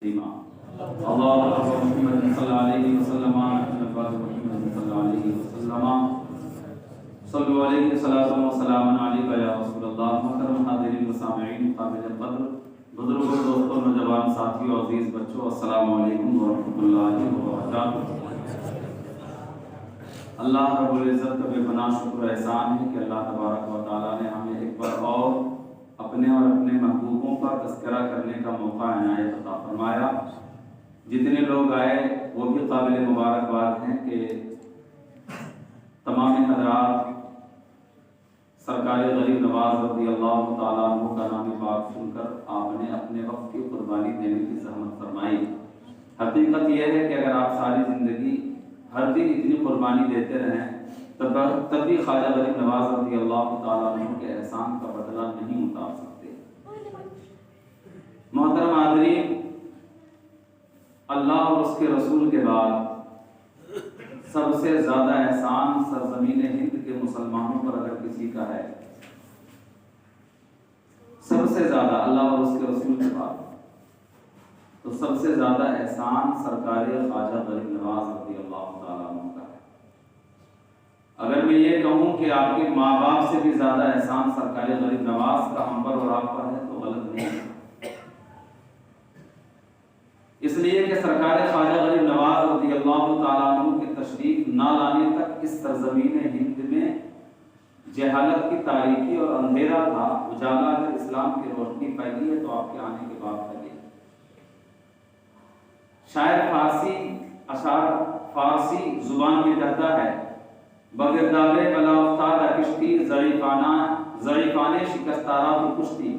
اللهم محمد صلی اللہ علیہ وسلم محمد صلی اللہ علیہ وسلم صلو علیہ صلاۃ و سلام علیک یا رسول اللہ۔ محترم حاضرین و سامعین، قابل قدر بزرگوں، دوستوں، نوجوان ساتھیوں، عزیز بچوں، السلام علیکم ورحمۃ اللہ وبرکاتہ۔ اللہ رب العزت کا بے پناہ شکر و احسان ہے کہ اللہ تبارک و تعالیٰ نے ہمیں ایک بار اور اپنے اور اپنے محبوبوں کا تذکرہ کرنے کا موقع عنایت عطا فرمایا۔ جتنے لوگ آئے وہ بھی قابل مبارکباد ہیں کہ تمام حضرات سرکار غریب نواز رضی اللہ تعالیٰ عنہ کا نام پاک سن کر آپ نے اپنے وقت کی قربانی دینے کی زحمت فرمائی۔ حقیقت یہ ہے کہ اگر آپ ساری زندگی ہر دن اتنی قربانی دیتے رہیں تب بھی خواجہ غریب نواز رضی اللہ تعالیٰ عنہ کے احسان کا بدلہ نہیں اتار سکتے۔ محترم حاضرین، اللہ اور اس کے رسول کے بعد سب سے زیادہ احسان سرزمین ہند کے مسلمانوں پر اگر کسی کا ہے، سب سے زیادہ اللہ اور اس کے رسول کے بعد تو سب سے زیادہ احسان سرکار خواجہ غریب نواز رضی اللہ تعالیٰ عنہ کا ہے۔ اگر میں یہ کہوں کہ آپ کے ماں باپ سے بھی زیادہ احسان سرکار غریب نواز کا ہم پر اور آپ پر ہے تو غلط نہیں ہے۔ اس لیے کہ سرکار خواجہ غریب نواز رضی اللہ تعالیٰ عنہ کی تشریف نہ لانے تک اس سرزمین ہند میں جہالت کی تاریکی اور اندھیرا تھا۔ اجالا اگر اسلام کی روشنی پھیلی ہے تو آپ کے آنے کے بعد پھیلی۔ شاعر فارسی اشعار فارسی زبان میں کہتا ہے، بگرداب بلا افتاد کشتی ضعیفان شکستارا تو کشتی،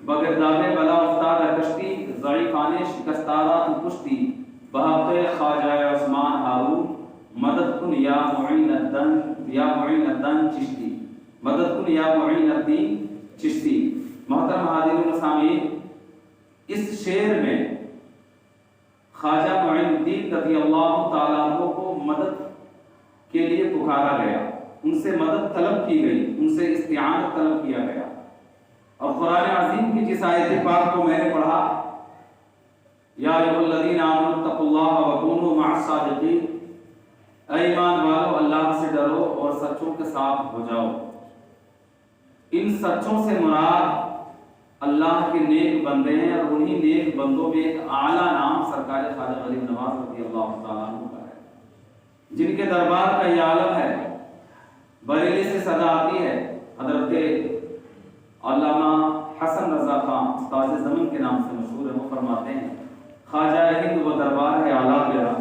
بگرداب بلا افتاد کشتی ضعیفان شکستارا تو کشتی، بحق خواجہ عثمان ہارون مدد کن یا معین الدین چشتی، مدد کن یا معین الدین چشتی۔ محترم حاضرین و سامعین، اس شعر میں خواجہ معین الدین رضی اللہ تعالیٰ عنہ کو مدد کے لیے پکارا گیا، ان سے مدد طلب کی گئی، ان سے استعانت طلب کیا گیا۔ اور قرآن عظیم کی جس آیت پاک کو میں نے پڑھا، یا ایھا الذین آمنوا اتقوا اللہ وکونوا مع الصادقین، اے ایمان والو اللہ سے ڈرو اور سچوں کے ساتھ ہو جاؤ۔ ان سچوں سے مراد اللہ کے نیک بندے ہیں، اور انہی نیک بندوں میں ایک اعلیٰ نام سرکار خواجہ غریب نواز رضی اللہ تعالیٰ عنہ کا ہے، جن کے دربار کا یہ عالم ہے۔ بریلی سے صدا آتی ہے، حضرت علامہ حسن رضا خان استاد زمن کے نام سے مشہور ہے، وہ فرماتے ہیں، خواجہ ہند وہ دربار ہے اعلیٰ تیرا،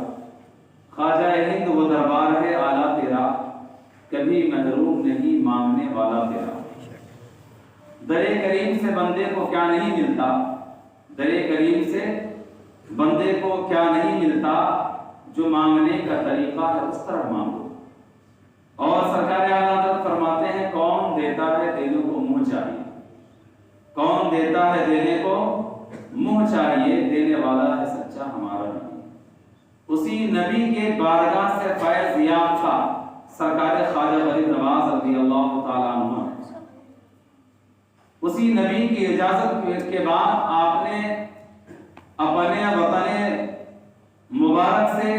خواجہ ہند وہ دربار ہے اعلیٰ تیرا، کبھی محروم نہیں مانگنے والا تیرا۔ در کریم سے بندے کو کیا نہیں ملتا، در کریم سے بندے کو کیا نہیں ملتا، جو مانگنے کا طریقہ ہے اس طرح مانگو۔ اور سرکار اعلیٰ حضرت فرماتے ہیں، کون دیتا ہے دینے کو منہ چاہیے، کون دیتا ہے دینے کو منہ چاہیے، دینے والا ہے سچا ہمارا نبی۔ اسی نبی کے بارگاہ سے فیض یافتہ سرکار خواجہ غریب نواز رضی اللہ تعالیٰ عنہ، اسی نبی کی اجازت کے بعد آپ نے اپنے وطن مبارک سے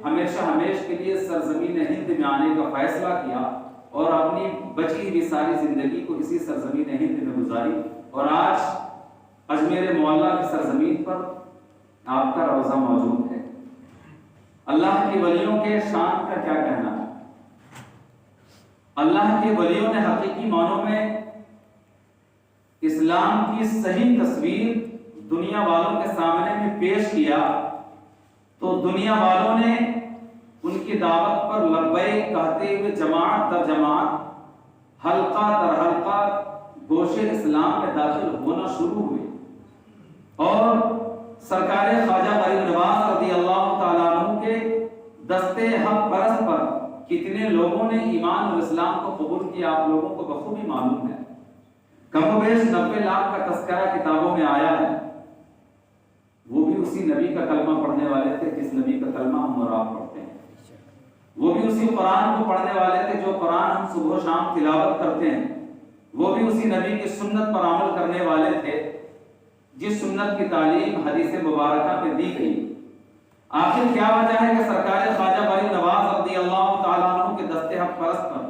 ہمیشہ ہمیش کے لیے سرزمین ہند میں آنے کا فیصلہ کیا، اور اپنی بچی ہوئی ساری زندگی کو اسی سرزمین ہند میں گزاری، اور آج اجمیر معلیٰ کی سرزمین پر آپ کا روضہ موجود ہے۔ اللہ کے ولیوں کے شان کا کیا کہنا ہے؟ اللہ کے ولیوں نے حقیقی معنوں میں اسلام کی صحیح تصویر دنیا والوں کے سامنے میں پیش کیا، تو دنیا والوں نے ان کی دعوت پر لبیک کہتے ہوئے جماعت در جماعت، حلقہ در حلقہ گوشِ اسلام میں داخل ہونا شروع ہوئے، اور سرکار خواجہ غریب نواز رضی اللہ تعالیٰ عنہ کے دستے حق پرست پر کتنے لوگوں نے ایمان اور اسلام کو قبول کیا آپ لوگوں کو بخوبی معلوم ہے۔ کم و بیش 90 لاکھ کا تذکرہ کتابوں میں آیا ہے، وہ بھی اسی نبی کا کلمہ پڑھنے والے تھے جس نبی کا کلمہ ہم اور آپ پڑھتے ہیں، وہ بھی اسی قرآن کو پڑھنے والے تھے جو قرآن ہم صبح و شام تلاوت کرتے ہیں، وہ بھی اسی نبی کی سنت پر عمل کرنے والے تھے جس سنت کی تعلیم حدیث مبارکہ میں دی گئی، آخر کیا وجہ ہے کہ سرکار خواجہ غریب نواز رضی اللہ تعالیٰ عنہ کے دست حق پرست پر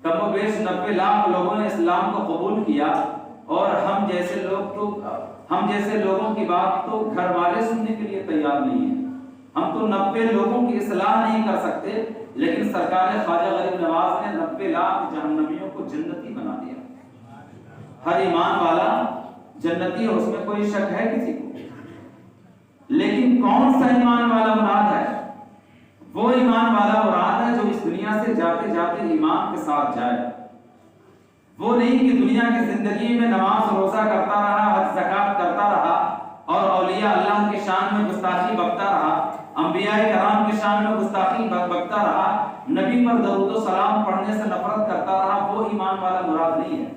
کم و بیش 90 لاکھ لوگوں نے اسلام کو قبول کیا، اور ہم جیسے لوگوں کی بات تو گھر والے سننے کے لیے تیار نہیں ہیں؟ ہم تو 90 لوگوں کی اصلاح نہیں کر سکتے، لیکن سرکار خواجہ غریب نواز نے 90 لاکھ جہنمیوں کو جنتی بنا دیا۔ ہر ایمان والا جنتی ہے، اس میں کوئی شک ہے کسی کو، لیکن کون سا ایمان والا مراد ہے؟ وہ ایمان والا مراد ہے جو اس دنیا سے جاتے جاتے ایمان کے ساتھ جائے، وہ نہیں کہ دنیا کی زندگی میں نماز روزہ کرتا رہا، حج زکات کرتا رہا، اور اولیاء اللہ کی شان میں گستاخی بکتا رہا، انبیاء کرام کی شان میں گستاخی بکتا رہا، نبی پر درود و سلام پڑھنے سے نفرت کرتا رہا۔ وہ ایمان والا مراد نہیں ہے۔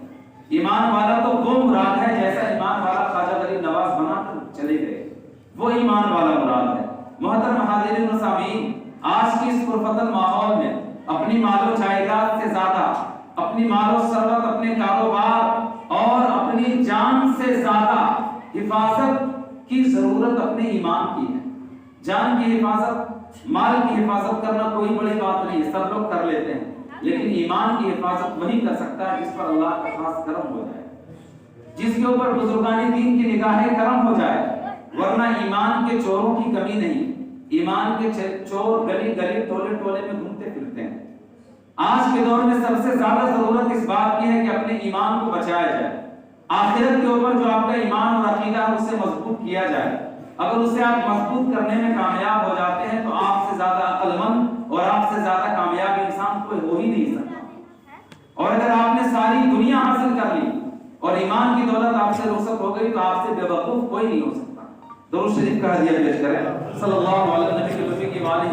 ایمان والا تو وہ مراد ہے جیسا ایمان والا خواجہ غریب نواز بنا کر چلے گئے، وہ ایمان والا مراد ہے۔ محترم حاضرین و سامعین، آج کی اس پرفتن ماحول میں اپنی مال و جائیداد سے زیادہ، اپنی مال و ثروت، اپنے کاروبار اور اپنی جان سے زیادہ حفاظت کی ضرورت اپنے ایمان کی ہے۔ جان کی حفاظت، مال کی حفاظت کرنا کوئی بڑی بات نہیں ہے، سب لوگ کر لیتے ہیں، لیکن ایمان کی حفاظت وہی کر سکتا ہے جس پر اللہ کا خاص کرم ہو جائے، جس کے اوپر بزرگان دین کی نگاہ کرم ہو جائے، ورنہ ایمان کے چوروں کی کمی نہیں۔ ایمان کے چور گلی گلی ٹولے ٹولے میں گھومتے پھرتے ہیں۔ آج کے دور میں سب سے زیادہ ضرورت اس بات کی ہے کہ اپنے ایمان کو بچایا جائے، آخرت کے اوپر جو آپ کا ایمان اور عقیدہ ہے اسے مضبوط کیا جائے۔ اگر اسے آپ مضبوط کرنے میں کامیاب ہو جاتے ہیں تو آپ سے زیادہ عقل مند اور آپ سے زیادہ کامیاب انسان کوئی ہو ہی نہیں سکتا۔ اور اگر آپ نے ساری دنیا حاصل کر لی اور ایمان کی دولت آپ سے رخصت ہو گئی تو آپ سے بے وقوف کوئی نہیں ہو سکتا۔ درود شریف کا ہدیہ پیش کریں صلی اللہ علیہ نبی کے نبی کی والہ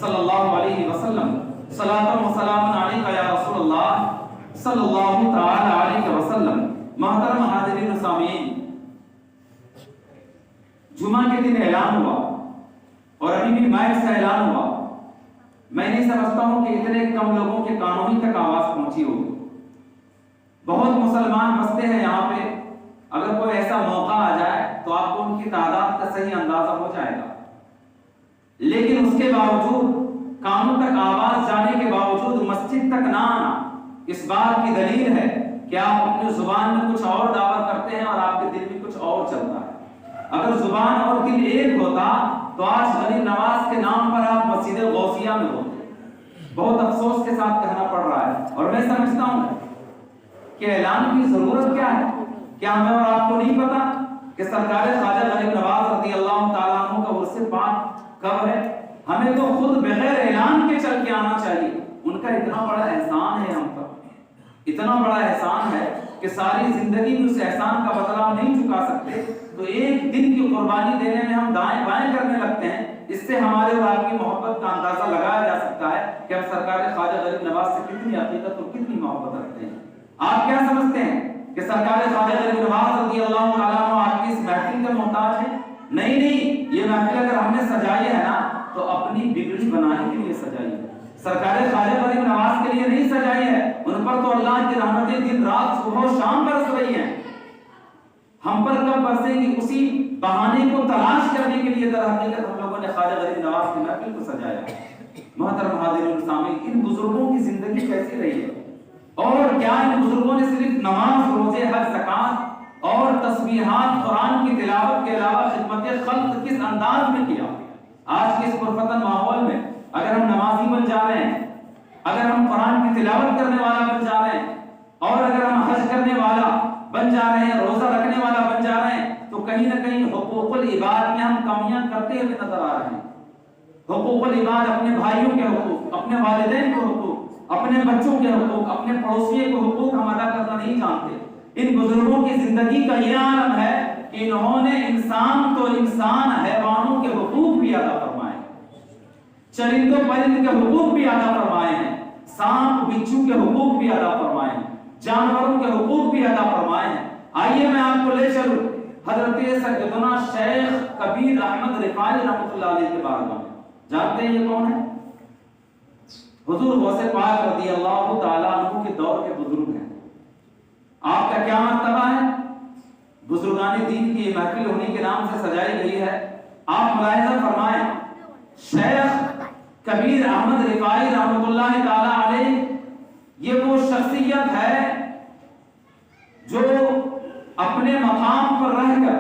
صلی اللہ علیہ وسلم۔ صلاۃ و سلام علیک یا رسول اللہ صلی اللہ تعالی علیہ وسلم۔ محترم حاضرین و سامعین، جمعہ کے دن اعلان ہوا اور ابھی بھی مائک سے اعلان ہوا، میں نہیں سمجھتا ہوں کہ اتنے کم لوگوں کے کانوں ہی تک آواز پہنچی ہوگی۔ بہت مسلمان بستے ہیں یہاں پہ، اگر کوئی ایسا موقع آ جائے تو آپ کو ان کی تعداد کا صحیح اندازہ ہو جائے گا، لیکن اس کے باوجود کانوں تک آواز جانے کے باوجود مسجد تک نہ آنا اس بات کی دلیل ہے کہ آپ اپنی زبان میں کچھ اور دعویٰ کرتے ہیں اور آپ کے دل میں کچھ اور چلتا ہے۔ اگر زبان اور دل ایک ہوتا تو آج غریب نواز کے نام پر آپ مسجد غوثیہ میں ہوتے۔ بہت افسوس کے ساتھ کہنا پڑ رہا ہے، اور میں سمجھتا ہوں کہ اعلان کی ضرورت کیا ہے؟ کیا ہمیں اور آپ کو نہیں پتا کہ سرکار خواجہ غریب نواز رضی اللہ تعالیٰ عنہ کا عرص پاک کب ہے؟ ہمیں تو خود بغیر اعلان کے چل کے آنا چاہیے۔ ان کا اتنا بڑا احسان ہے ہم پر، اتنا بڑا احسان ہے کہ ساری زندگی میں اس احسان کا بدلہ نہیں چکا سکتے، تو ایک دن کی قربانی دینے میں ہم دائیں بائیں کرنے لگتے ہیں۔ اس سے ہمارے اور آپ کی محبت کا اندازہ لگایا جا سکتا ہے کہ ہم سرکار خواجہ غریب نواز سے کتنی عقیدت اور کتنی محبت رکھتے ہیں۔ آپ کیا سمجھتے ہیں کہ سرکار خواجہ غریب نواز رضی اللہ تعالیٰ عنہ آپ کی اس محفل کا محتاج ہے؟ نہیں، یہ محفل اگر ہم نے سجائی ہے نا تو اپنی بگڑی بنانے کے لیے سجائی ہے، سرکار خواجہ غریب نواز کے لیے نہیں سجائی ہے۔ ان پر تو اللہ کی رحمتیں دن رات صبح و شام برس رہی ہیں، ہم پر کب برسیں گی اسی بہانے کو تلاش کرنے کے لیے در حقیقت ہم لوگوں نے خواجہ غریب نواز کی محفل کو سجایا۔ محترم حاضرین سامعین، ان بزرگوں کی زندگی کیسی رہی ہے، اور کیا ان بزرگوں نے صرف نماز، روزے، حج، زکات اور تسبیحات، قرآن کی تلاوت کے علاوہ خدمت خلق کس انداز میں کیا؟ آج کے اس پرفتن ماحول میں اگر ہم نمازی بن جا رہے ہیں، اگر ہم قرآن کی تلاوت کرنے والا بن جا رہے ہیں، اور اگر ہم حج کرنے والا بن جا رہے ہیں، روزہ رکھنے والا بن جا رہے ہیں، تو کہیں نہ کہیں حقوق العباد میں ہم کمیاں کرتے ہوئے نظر آ رہے ہیں۔ حقوق العباد، اپنے بھائیوں کے حقوق، اپنے والدین کے حقوق، اپنے بچوں کے حقوق، اپنے پڑوسیوں کے حقوق ہم ادا کرنا نہیں جانتے۔ ان بزرگوں کی زندگی کا یہ عالم ہے کہ انہوں نے انسان تو انسان، حیوانوں کے حقوق بھی ادا فرمائے، چرند و پرند کے حقوق بھی ادا فرمائے ہیں، سانپ بچھو کے حقوق بھی ادا فرمائے ہیں، جانوروں کے حقوق بھی ادا فرمائے ہیں۔ آئیے میں آپ کو لے چلوں حضرت سیدنا شیخ کبیر احمد رفاعی رحمۃ اللہ علیہ کے بارے میں۔ جانتے ہیں یہ کون ہے؟ حضور غوث پاک رضی اللہ تعالیٰ عنہ کے دور کے بزرگ ہیں۔ آپ کا کیا مرتبہ ہے؟ بزرگان دین کی یہ محفل انہی کے نام سے سجائی گئی ہے۔ آپ ملاحظہ فرمائیں شیخ کبیر احمد رفاعی رحمۃ اللہ تعالی علیہ یہ وہ شخصیت ہے جو اپنے مقام پر رہ کر،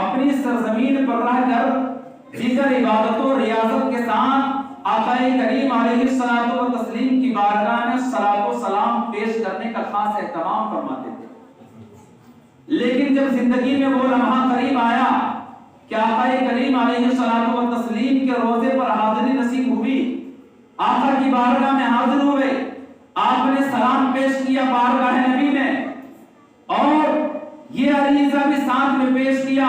اپنی سرزمین پر رہ کر دیگر عبادت و ریاضت کے ساتھ آقا کریم علیہ الصلوۃ والتسلیم کی بارگاہ میں صلاۃ و سلام پیش کرنے کا خاص اہتمام فرماتے تھے۔ لیکن جب زندگی میں وہ لمحہ قریب آیا کہ آقا کریم علیہ الصلوۃ والتسلیم کے روضے پر حاضری نصیب ہوئی، آقا کی بارگاہ میں حاضر ہوئے، آپ نے سلام پیش کیا بارگاہ نبی میں، اور یہ عریضہ بھی ساتھ میں پیش کیا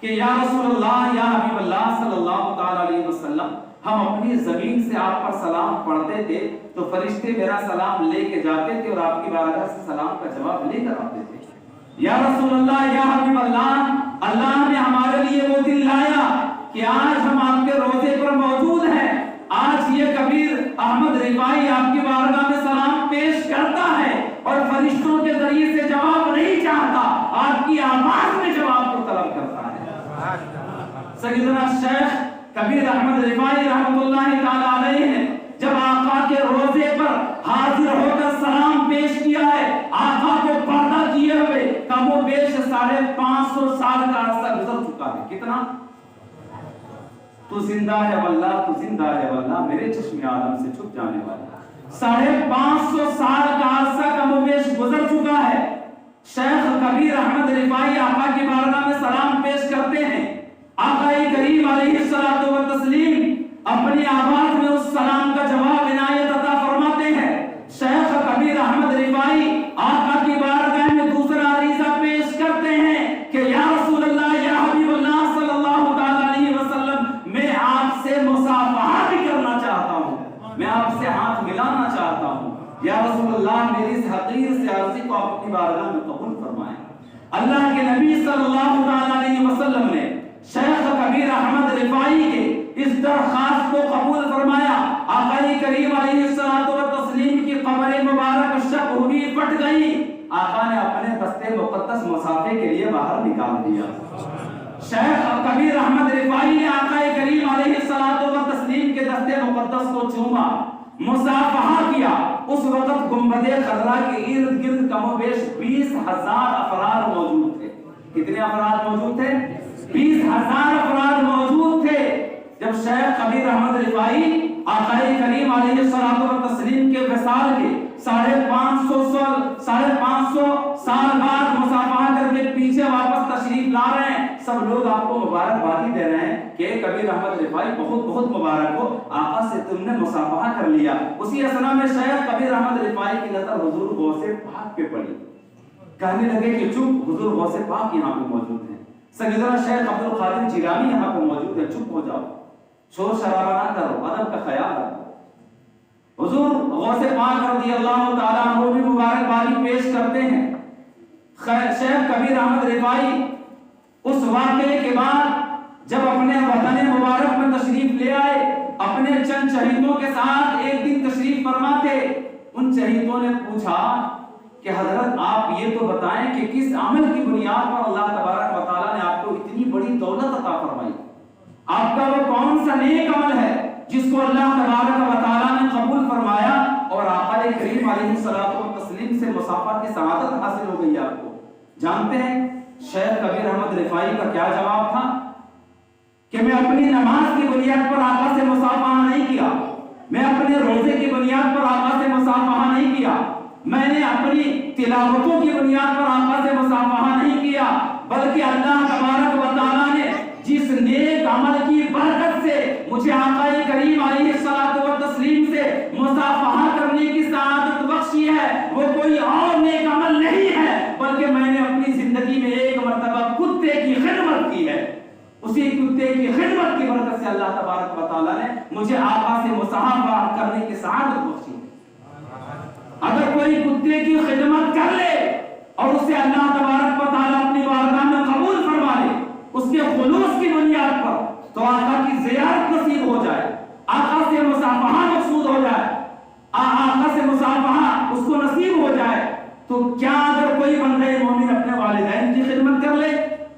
کہ یا رسول اللہ، یا حبیب اللہ صلی اللہ تعالی علیہ وسلم، ہم اپنی زمین سے آپ پر سلام پڑھتے تھے تو فرشتے میرا سلام لے کے جاتے تھے اور آپ کی بارگاہ سے سلام کا جواب لے کر آتے تھے۔ یا رسول اللہ، یا حبیب اللہ، اللہ نے ہمارے لیے وہ دن لایا کہ آج ہم آپ کے روضے پر موجود ہیں، آج یہ کبیر احمد رفاعی آپ کی بارگاہ میں سلام پیش کرتا ہے اور فرشتوں کے ذریعے سے جواب نہیں چاہتا، آپ کی آواز میں جواب کو طلب کرتا ہے۔ سیدنا شیخ کبیر احمد رفاعی رحمۃ اللہ تعالی علیہ نے جب آقا کے روضے پر حاضر ہو کر سلام پیش کیا ہے، آقا کو پردہ کیے ہوئے کم و بیش 550 سال کا عرصہ گزر چکا ہے۔ کتنا؟ تو زندہ ہے واللہ، تو زندہ ہے واللہ، میرے چشم عالم سے چھپ جانے والا۔ 550 سال کا عرصہ کم و بیش گزر چکا ہے۔ شیخ کبیر احمد رفاعی آقا کی بارگاہ میں سلام پیش کرتے ہیں، آقا کریم علیہ الصلوۃ والتسلیم اپنی آواز میں اس سلام کا جواب عنایت عطا فرماتے ہیں۔ شیخ کبیر احمد رفاعی آقا کی بارگاہ میں دوسرا عریضہ پیش کرتے ہیں کہ یا رسول اللہ، یا حبیب اللہ صلی اللہ تعالی علیہ وسلم، میں آپ سے مصافحہ بھی کرنا چاہتا ہوں، میں آپ سے ہاتھ ملانا چاہتا ہوں، یا رسول اللہ میری اس حقیر سے عرضی کو آپ اپنی بارگاہ میں قبول فرمائیں۔ اللہ کے نبی صلی اللہ تعالی علیہ وسلم نے شیخ کبیر احمد رفاعی کے اس درخواست کو قبول فرمایا۔ آقا کریم علیہ الصلوۃ والتسلیم کی قبر مبارک شق ہوئی، پھٹ گئی، آقا نے اپنے دستے مقدس مصافحے کے لیے باہر نکال دیا۔ شیخ کبیر احمد رفاعی نے آقا کریم علیہ الصلوۃ والتسلیم کے دستے مقدس کو چوما، مصافحہ کیا۔ اس وقت گنبد خضرا کے ارد گرد کم و بیش 20,000 افراد موجود تھے۔ کتنے افراد موجود تھے؟ 20,000 افراد موجود تھے۔ جب شیخ کبیر احمد رفاعی آقا کریم علیہ الصلوۃ والتسلیم کے وصال کے 550 سال بعد مصافحہ کر کے پیچھے واپس تشریف لا رہے ہیں، سب لوگ آپ کو مبارکبادی دے رہے ہیں کہ کبیر احمد رفاعی بہت بہت مبارک ہو، آقا سے تم نے مصافحہ کر لیا۔ اسی اثنا میں شیخ کبیر احمد رفاعی کی نظر حضور غوث پاک پہ پڑی، کہنے لگے کہ چپ، حضور غوث پاک یہاں پہ موجود ہیں، سیدنا شیخ عبد القادر جیلانی یہاں پہ موجود ہے، چپ ہو جاؤ، شور شرابہ نہ کرو، ادب کا خیال رکھو۔ حضور غوث پاک رضی اللہ تعالیٰ عنہ بھی مبارکبادی پیش کرتے ہیں۔ شیخ کبیر احمد رفاعی اس واقعے کے بعد جب اپنے وطن مبارک میں تشریف لے آئے، اپنے چند شہیدوں کے ساتھ ایک دن تشریف فرما تھے۔ ان شہیدوں نے پوچھا کہ حضرت آپ یہ تو بتائیں کہ کس عمل کی بنیاد پر اللہ تبارک و تعالیٰ نے آپ کو اتنی بڑی دولت عطا فرمائی، آپ کا وہ کون سا نیک عمل ہے جس کو اللہ تبارک و تعالیٰ نے قبول فرمایا اور آقا کریم علیہ الصلوۃ والتسلیم سے مصافحہ کی سعادت حاصل ہو گئی؟ آپ کو جانتے ہیں شیخ کبیر احمد رفاعی کا کیا جواب تھا؟ کہ میں اپنی نماز کی بنیاد پر آقا سے مصافحہ نہیں کیا، میں اپنے روزے کی بنیاد پر آقا سے مصافحہ نہیں کیا، میں نے اپنی تلاوتوں کی بنیاد پر آقا سے مصافحہ نہیں کیا، بلکہ اللہ تبارک و تعالیٰ نے جس نیک عمل کی برکت سے مجھے آقا کریم علیہ الصلوۃ والتسلیم سے مصافحہ کرنے کی سعادت بخشی ہے، وہ کوئی اور نیک عمل نہیں ہے، بلکہ میں نے اپنی زندگی میں ایک مرتبہ کتے کی خدمت کی ہے، اسی کتے کی خدمت کی برکت سے اللہ تبارک و تعالیٰ نے مجھے آقا سے مصافحہ کرنے کی سعادت بخشی۔ اگر کوئی کتے کی خدمت کر لے اور اسے اللہ تبارک و تعالیٰ اپنی بارگاہ میں قبول فرما لے اس کے خلوص کی بنیاد پر، تو آقا کی زیارت نصیب ہو جائے، آقا سے مصافحہ مقصود ہو جائے، آقا سے مصافحہ اس کو نصیب ہو جائے، تو کیا اگر کوئی بندہ مومن اپنے والدین کی خدمت کر لے،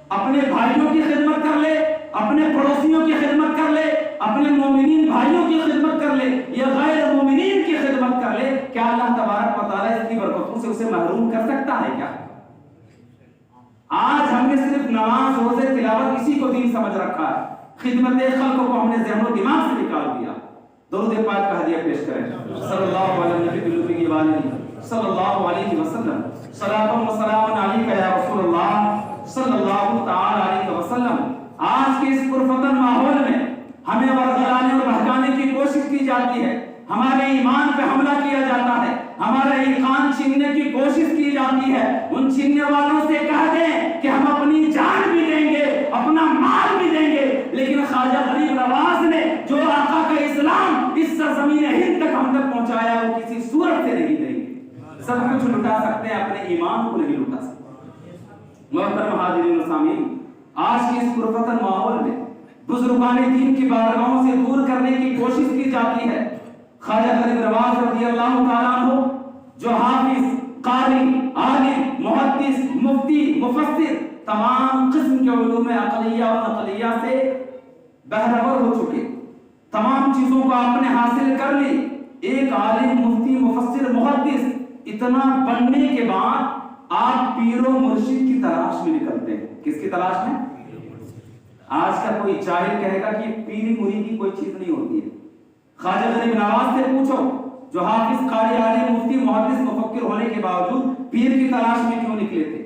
اپنے بھائیوں کی خدمت کر لے، اپنے پڑوسیوں کی خدمت کر لے، اپنے مومنین بھائیوں کی خدمت کر لے یا غیر مومنین کی خدمت کر لے، کیا اللہ تبارک و تعالیٰ اس کی برکتوں سے اسے محروم کر سکتا ہے کیا؟ آج ہم نے صرف نماز، روزے، تلاوت اسی کو دین سمجھ رکھا ہے، خدمت خلق کو ہم نے ذہن و دماغ سے نکال دیا۔ درود پاک کا ہدیہ پیش کریں صلی اللہ علیہ وسلم، صلاۃ و سلام علیک یا رسول اللہ صلی اللہ تعالی علیہ وسلم۔ آج کے اس پرفتن ماحول میں ہمیں ورگلانے اور بہکانے کی کوشش کی جاتی ہے، ہمارے ایمان پہ حملہ کیا جاتا ہے، ہمارا ایمان چھیننے کی کوشش کی جاتی ہے۔ ان چھیننے والوں سے کہہ دیں کہ ہم اپنی جان بھی دیں گے، اپنا مال بھی دیں گے، لیکن خواجہ غریب نواز نے جو آقا کا اسلام اس سرزمین ہند تک ہم تک پہنچایا وہ کسی صورت سے نہیں دیں گے۔ سب کچھ لٹا سکتے ہیں، اپنے ایمان کو نہیں لٹا سکتے۔ محترم حاضرین و سامعین، آج کے اس پرفتن ماحول میں بزرگان دین کی بارگاہوں سے دور کرنے کی کوشش کی جاتی ہے۔ خواجہ غریب نواز رضی اللہ تعالیٰ عنہ جو حافظ، قاری، عالم، محدث، مفتی، مفسر، تمام قسم کے علوم عقلیہ و نقلیہ سے بہرور ہو چکے، تمام چیزوں کو آپ نے حاصل کر لی، ایک عالم، مفتی، مفسر، محدث اتنا بننے کے بعد آپ پیر و مرشد کی تلاش میں نکلتے ہیں۔ کس کی تلاش میں؟ آج کا کوئی جاہل کہے گا کہ پیری مریدی کوئی چیز نہیں ہوتی ہے۔ خواجہ غریب نواز سے پوچھو جو حافظ، قاری، عالم، مفتی، محدث، مفکر ہونے کے باوجود پیر کی تلاش میں کیوں نکلے تھے؟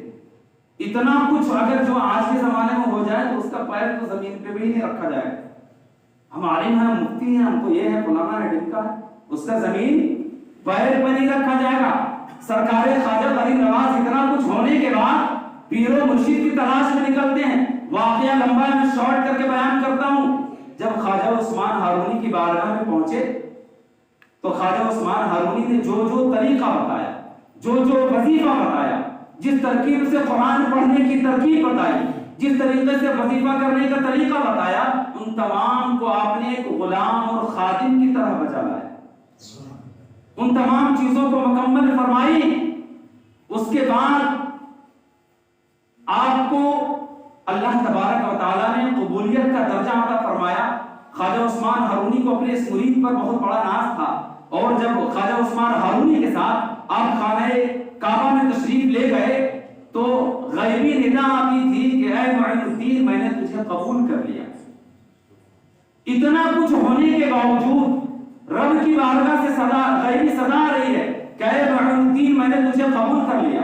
اتنا کچھ اگر جو آج کے زمانے میں ہو جائے تو اس کا پیر تو زمین پہ بھی نہیں رکھا جائے۔ ہم عالم ہیں، مفتی ہیں، ہم تو یہ ہے، فلانا ہے، ڈمکا ہے، اس کا زمین پیر پہ نہیں رکھا جائے گا۔ سرکار خواجہ غریب نواز اتنا کچھ ہونے کے بعد پیر و مرشد کی تلاش میں نکلتے ہیں۔ واقعہ لمبا ہے، میں شارٹ کر کے بیان کرتا ہوں۔ جب خواجہ عثمان ہارونی کی بارگاہ میں پہنچے تو خواجہ عثمان ہارونی نے جو جو طریقہ بتایا، جو جو وظیفہ بتایا، جس ترکیب سے قرآن پڑھنے کی ترکیب بتائی، جس طریقے سے وظیفہ کرنے کا طریقہ بتایا، ان تمام کو آپ نے ایک غلام اور خادم کی طرح بچا لایا، ان تمام چیزوں کو مکمل فرمائی۔ اس کے بعد آپ کو اللہ تبارک و تعالیٰ نے قبولیت کا درجہ عطا فرمایا۔ خواجہ عثمان ہارونی کو اپنے اس مرید پر بہت بڑا ناز تھا، اور جب خواجہ عثمان ہارونی کے ساتھ آپ خانہ کعبہ میں تشریف لے گئے تو غیبی ندا آتی تھی کہ اے معین الدین، میں نے تجھے قبول کر لیا۔ اتنا کچھ ہونے کے باوجود رب کی بارگاہ سے صدا، غیبی صدا آ رہی ہے کہ اے معین الدین، میں نے تجھے قبول کر لیا۔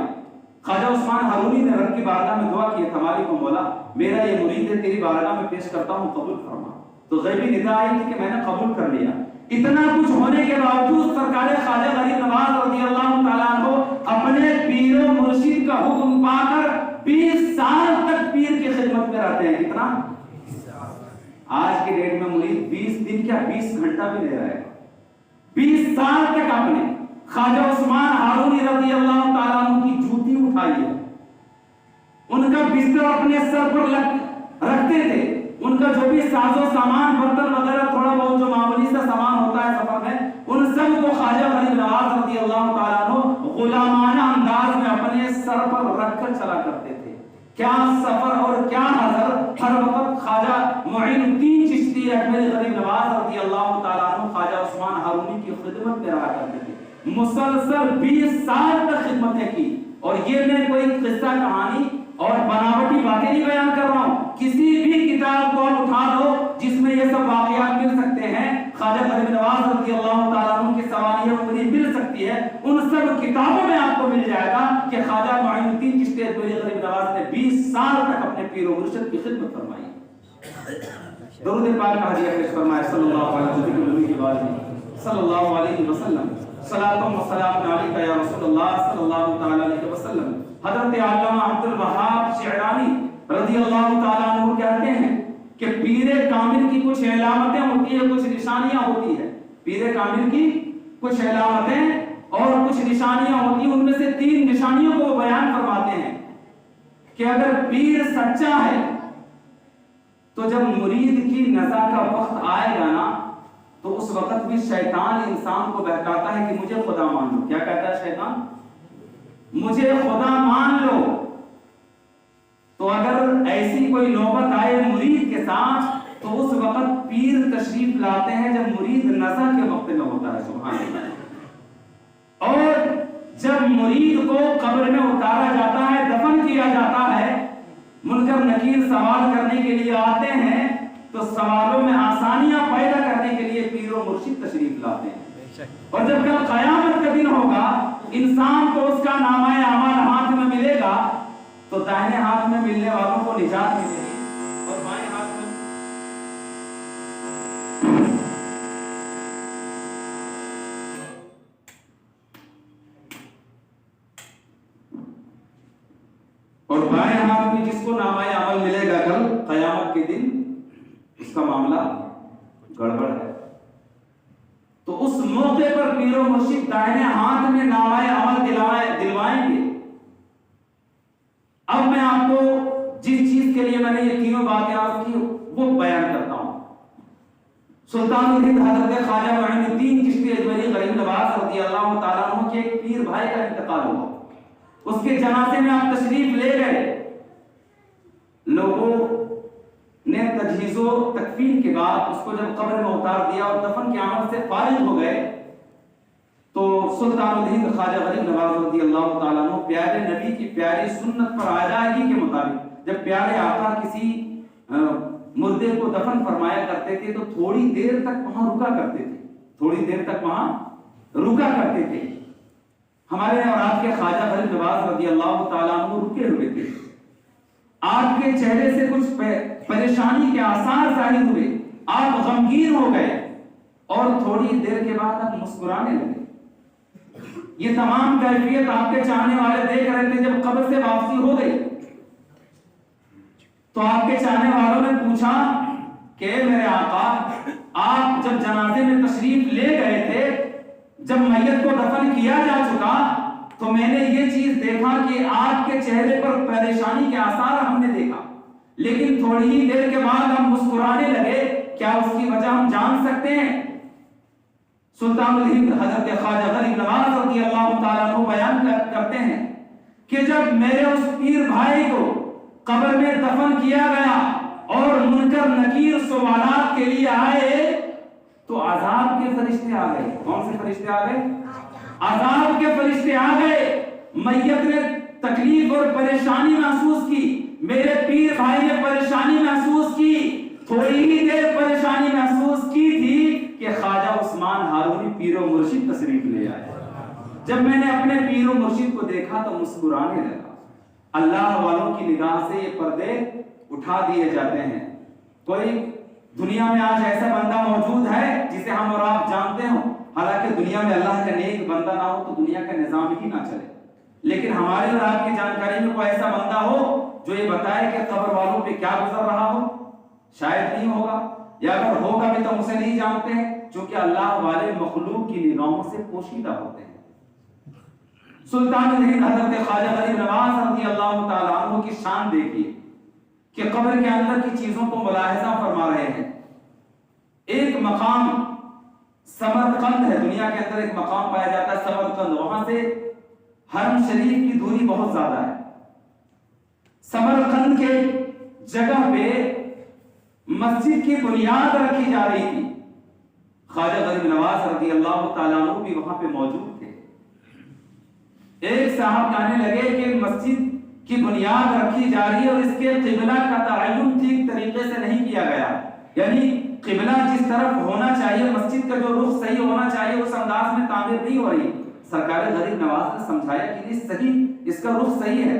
خواجہ عثمان ہارونی نے رب کی بارگاہ میں دعا کی، تمہاری کو مولا، میرا یہ مرید ہے، تیری بارگاہ میں پیش کرتا ہوں، قبول فرما۔ تو غیبی ندا آئی تھی کہ میں نے قبول کر لیا۔ اتنا کچھ ہونے کے باوجود سرکار خواجہ غریب نواز رضی اللہ تعالیٰ عنہ اپنے پیر و مرشد کا حکم پا کر 20 سال تک پیر کی خدمت میں رہتے ہیں۔ کتنا؟ آج کے ڈیٹ میں مرید 20 دن کیا 20 گھنٹہ بھی لے رہا ہے۔ 20 سال تک آپ نے خواجہ عثمان ہارونی رضی اللہ تعالیٰ عنہ کی جوتی اٹھائی ہے، ان کا بستر اپنے سر پر رکھتے تھے، ان کا جو بھی ساز و سامان، برتن وغیرہ، تھوڑا بہت جو معمولی سا سامان ہوتا ہے سفر میں، ان سب کو خواجہ غریب نواز رضی اللہ تعالیٰ عنہ غلامانہ انداز میں اپنے سر پر رکھ کر چلا کرتے تھے۔ کیا سفر اور کیا حضر، ہر وقت خواجہ معین الدین چشتی اجمیری غریب نواز رضی اللہ تعالیٰ عنہ خواجہ عثمان ہارونی کی خدمت میں رہا کرتے تھے، مسلسل 20 سال تک خدمتیں کی۔ اور یہ میں کوئی قصہ کہانی اور بناوٹی باتیں نہیں بیان کر رہا ہوں، کسی بھی کتاب کو اٹھا دو جس میں یہ سب واقعات مل سکتے ہیں، خواجہ غریب نواز رضی اللہ تعالیٰ عنہ کی سواریہ عمری مل سکتی ہے، ان سب کتابوں میں آپ کو مل جائے گا کہ خواجہ معین الدین چشتی اجمیری غریب نواز نے 20 سال تک اپنے پیر و مرشد کی خدمت فرمائی۔ درود پاک کا ہدیہ پیش فرمائے صلی اللہ علیہ وسلم، صلاۃ و سلام علیک یا رسول اللہ صلی اللہ تعالی علیہ وسلم۔ حضرت علامہ عبد الوہاب شعرانی رضی اللہ تعالیٰ عنہ کہتے ہیں کہ پیر کامل کی کچھ علامتیں ہوتی ہیں، کچھ نشانیاں ہوتی ہیں۔ پیر کامل کی کچھ علامتیں اور کچھ نشانیاں ہوتی ہیں، ان میں سے 3 نشانیوں کو وہ بیان فرماتے ہیں کہ اگر پیر سچا ہے تو جب مرید کی نزا کا وقت آئے گا نا تو اس وقت بھی شیطان انسان کو بہکاتا ہے کہ مجھے خدا مان لو۔ کیا کہتا ہے شیطان؟ مجھے خدا مان لو. تو اگر ایسی کوئی نوبت آئے مرید کے ساتھ تو اس وقت پیر تشریف لاتے ہیں جب مرید نزع کے وقت میں ہوتا ہے. سبحان اللہ. اور جب مرید کو قبر میں اتارا جاتا ہے, دفن کیا جاتا ہے, منکر نکیر سوال کرنے کے لیے آتے ہیں تو سوالوں میں آسانیاں پیدا کرنے کے لیے پیر و مرشد تشریف لاتے ہیں. اور جب کل قیامت کا دن ہوگا, انسان کو اس کا نامہ اعمال ہاتھ میں ملے گا تو دائیں ہاتھ میں ملنے والوں کو نجات ملے گی اور بائیں ہاتھ میں جس کو نامہ عمل ملے گا کل قیامت کے دن, اس کا معاملہ گڑبڑ ہے. تو اس موقع پر پیر و مرشد دائیں ہاتھ میں نامہ عمل دلوائیں گے. اب میں آپ کو جس چیز کے لیے میں نے یہ تینوں باتیں عرض کی وہ بیان کرتا ہوں. سلطان الہند حضرت خواجہ معین الدین چشتی اجمیری غریب نواز رضی اللہ تعالیٰ عنہ کے ایک پیر بھائی کا انتقال ہوا. اس کے جنازے میں آپ تشریف لے گئے. لوگوں نے تجہیز و تکفین کے بعد اس کو جب قبر میں اتار دیا اور دفن کے عمل سے فارغ ہو گئے تو سلطان الہند خواجہ غریب نواز رضی اللہ تعالیٰ عنہ پیارے نبی کی پیاری سنت پر آجائیگی کے مطابق جب پیارے آقا کسی مردے کو دفن فرمایا کرتے تھے تو تھوڑی دیر تک وہاں رکا کرتے تھے. ہمارے اور آپ کے خواجہ غریب نواز رضی اللہ تعالیٰ عنہ رکے ہوئے تھے. آپ کے چہرے سے کچھ پریشانی کے آثار ظاہر ہوئے, آپ غمگین ہو گئے اور تھوڑی دیر کے بعد آپ مسکرانے لگے. یہ تمام کیفیت آپ کے چاہنے والے دیکھ رہے تھے. جب قبر سے واپسی ہو گئی تو آپ کے چاہنے والوں نے پوچھا کہ میرے آقا, آپ جب جنازے میں تشریف لے گئے تھے, جب میت کو دفن کیا جا چکا تو میں نے یہ چیز دیکھا کہ آپ کے چہرے پر پریشانی کے آثار ہم نے دیکھا, لیکن تھوڑی ہی دیر کے بعد ہم مسکرانے لگے, کیا اس کی وجہ ہم جان سکتے ہیں؟ سلطان الہند حضرت خواجہ غریب نواز رضی اللہ تعالیٰ عنہ بیان کرتے ہیں کہ جب میرے اس پیر بھائی کو قبر میں دفن کیا گیا اور منکر نکیر سوالات کے لیے آئے تو عذاب کے فرشتے آ گئے. کون سے فرشتے آ گئے؟ عذاب کے فرشتے آ گئے. میت نے تکلیف اور پریشانی محسوس کی, میرے پیر بھائی نے پریشانی محسوس کی. تھوڑی ہی دیر پریشانی محسوس کی تھی کہ خواجہ عثمان ہارونی پیر و مرشد تشریف لے آئے. جب میں نے اپنے پیر و مرشد کو دیکھا تو مسکرانے لگا. اللہ والوں کی نگاہ سے یہ پردے اٹھا دیے جاتے ہیں. کوئی دنیا میں آج ایسا بندہ موجود ہے جسے ہم اور آپ جانتے ہوں, حالانکہ دنیا میں اللہ کا نیک بندہ نہ ہو تو دنیا کا نظام ہی نہ چلے, لیکن ہمارے اور آپ کی جانکاری میں کوئی ایسا بندہ ہو جو یہ بتائے کہ قبر والوں پہ کیا گزر رہا ہو؟ شاید نہیں ہوگا, یا اگر ہوگا بھی تو اسے نہیں جانتے ہیں, چونکہ اللہ والے مخلوق کی نگاہوں سے پوشیدہ ہوتے ہیں. سلطان الہند حضرت خواجہ غریب نواز رضی اللہ تعالیٰ عنہ کی شان دیکھیے کہ قبر کے اندر کی چیزوں کو ملاحظہ فرما رہے ہیں. ایک مقام سمرقند ہے, دنیا کے اندر ایک مقام پایا جاتا ہے سمرقند, وہاں سے حرم شریف کی دوری بہت زیادہ ہے. سمرقند کے جگہ پہ مسجد کی بنیاد رکھی جا رہی تھی. خواجہ غریب نواز رضی اللہ تعالیٰ عنہ بھی وہاں پہ موجود تھے. ایک صاحب کہنے لگے کہ مسجد کی بنیاد رکھی جا رہی ہے اور اس کے قبلہ کا تعین ٹھیک طریقے سے نہیں کیا گیا, یعنی قبلہ جس طرف ہونا چاہیے, مسجد کا جو رخ صحیح ہونا چاہیے اس انداز میں تعمیر نہیں ہو رہی. سرکار غریب نواز نے سمجھایا کہ اس کا رخ صحیح ہے,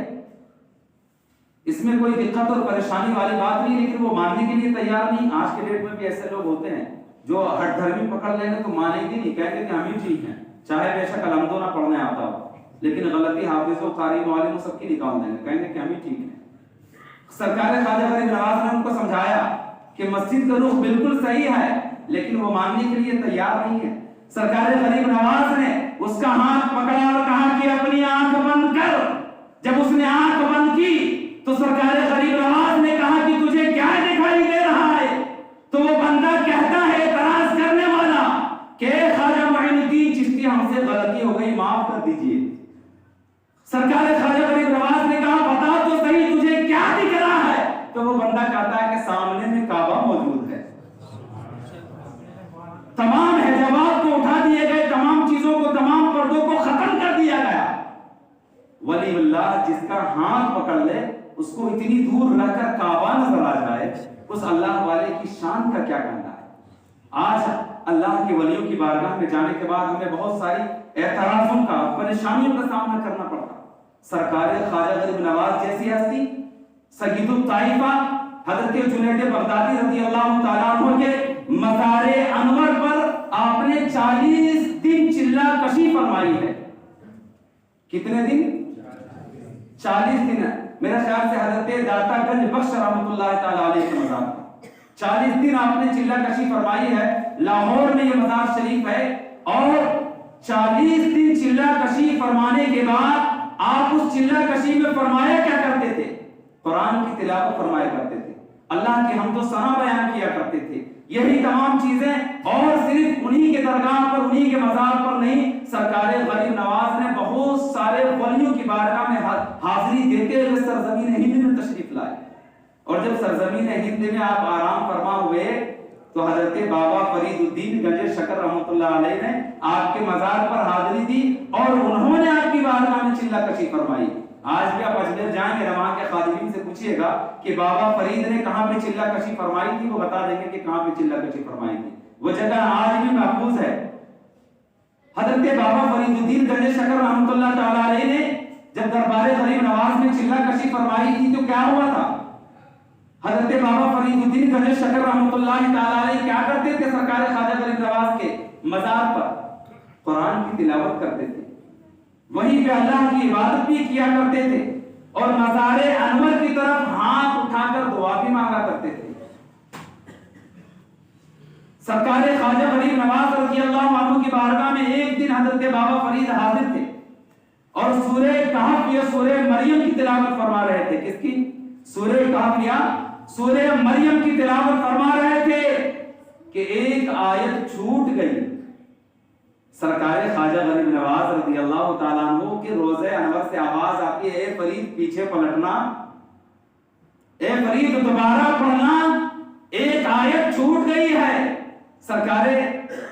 اس میں کوئی دقت اور پریشانی والی بات نہیں, لیکن وہ ماننے کے لیے تیار نہیں. آج کے ڈیٹ میں بھی ایسے لوگ ہوتے ہیں جو ہٹ دھرمی پکڑ لیں گے تو مانیں گے نہیں, کہیں گے کہ ہم ہی ٹھیک ہیں, چاہے بے شک الحمدو نہ پڑھنے آتا ہو, لیکن غلطی حافظ و قاری معلم سب کی نکال دیں گے, کہیں گے کہ ہم ہی ٹھیک ہیں. سرکار خواجہ غریب نواز نے ان کو سمجھایا کہ مسجد کا رخ بالکل صحیح ہے, لیکن وہ ماننے کے لیے تیار نہیں ہے. سرکار غریب نواز نے اس کا ہاتھ پکڑا اور کہا کہ اپنی آنکھ بند کر. جب اس نے آنکھ بند کی تو سرکار غریب نواز نے کہا کہ تجھے کیا دکھائی دے رہا ہے؟ تو وہ بندہ کہتا ہے اعتراض کرنے والا کہ خواجہ معین الدین چشتی ہم سے غلطی ہو گئی, معاف کر دیجئے. سرکار خواجہ غریب نواز نے کہا بتا تو صحیح تجھے کیا دکھ رہا ہے؟ تو وہ بندہ کہتا ہے کہ سامنے میں کعبہ موجود ہے، تمام حجابات کو اٹھا دیے گئے، تمام چیزوں کو، تمام پردوں کو ختم کر دیا گیا۔ ولی اللہ جس کا ہاتھ پکڑ لے اس کو اتنی دور رہ کر کعبہ نظر آ جائے، اس اللہ والے کی شان کا کیا کہنا ہے؟ آج اللہ کے ولیوں کی بارگاہ میں جانے کے بعد ہمیں بہت ساری اعتراضوں کا، پریشانیوں کا سامنا کرنا پڑتا۔ سرکار خواجہ غریب نواز جیسی ہستی، سید الطائفہ حضرت جنید بغدادی رضی اللہ تعالیٰ عنہ کے مزار انور پر آپ نے 40 دن چلہ کشی فرمائی ہے۔ کتنے دن؟ 40 دن ہے۔ میرا خیال سے حضرت داتا گنج بخش رحمۃ اللہ تعالیٰ علیہ کے مزار پر 40 دن آپ نے چلہ کشی فرمائی ہے۔ لاہور میں یہ مزار شریف ہے، اور 40 دن چلہ کشی فرمانے کے بعد آپ اس چلہ کشی میں فرمایا کیا کرتے تھے؟ قرآن کی تلاوت فرمایا کرتے تھے، اللہ کی حمد و ثنا بیان کیا کرتے تھے۔ یہی تمام چیزیں، اور صرف انہی کے درگاہ پر، انہی کے مزار پر نہیں، سرکار غریب نواز نے بہت سارے ولیوں کی بارگاہ میں حاضری دیتے ہوئے سرزمین ہند میں تشریف لائے۔ اور جب سرزمین ہند میں آپ آرام فرما ہوئے تو حضرت بابا فرید الدین گنج شکر رحمۃ اللہ علیہ نے آپ کے مزار پر حاضری دی، اور انہوں نے آپ کی بارگاہ میں چلہ کشی فرمائی۔ آج بھی آپ اجمیر جائیں گے، وہاں کے خادمین سے پوچھیے گا کہ بابا فرید نے کہاں پہ چلہ کشی فرمائی تھی، وہ بتا دیں گے کہ کہاں پہ چلہ کشی فرمائی تھی۔ وہ جگہ آج بھی محفوظ ہے۔ حضرت بابا فرید الدین گنج شکر رحمۃ اللہ تعالیٰ علیہ نے جب دربار غریب نواز میں چلہ کشی فرمائی تھی تو کیا ہوا تھا؟ حضرت بابا فرید الدین گنج شکر رحمۃ اللہ تعالیٰ علیہ کیا کرتے تھے؟ سرکار خواجہ غریب نواز کے مزار پر قرآن کی تلاوت کرتے تھے، وہیں پہ اللہ کی عبادت بھی کیا کرتے تھے، اور مزار انور کی طرف ہاتھ اٹھا کر دعا بھی مانگا کرتے تھے۔ سرکار خواجہ غریب نواز رضی اللہ عنہ کی بارگاہ میں ایک دن حضرت بابا فرید حاضر تھے، اور سورہ کہف یا سورہ مریم کی تلاوت فرما رہے تھے۔ کس کی؟ سورہ کہف یا سورہ مریم کی تلاوت فرما رہے تھے کہ ایک آیت چھوٹ گئی۔ سرکار خواجہ غریب نواز رضی اللہ تعالیٰ عنہ کے روضہ انور سے آواز آتی ہے، اے فرید پیچھے پلٹنا، اے فرید دوبارہ پڑھنا، ایک آیت چھوٹ گئی ہے۔ سرکار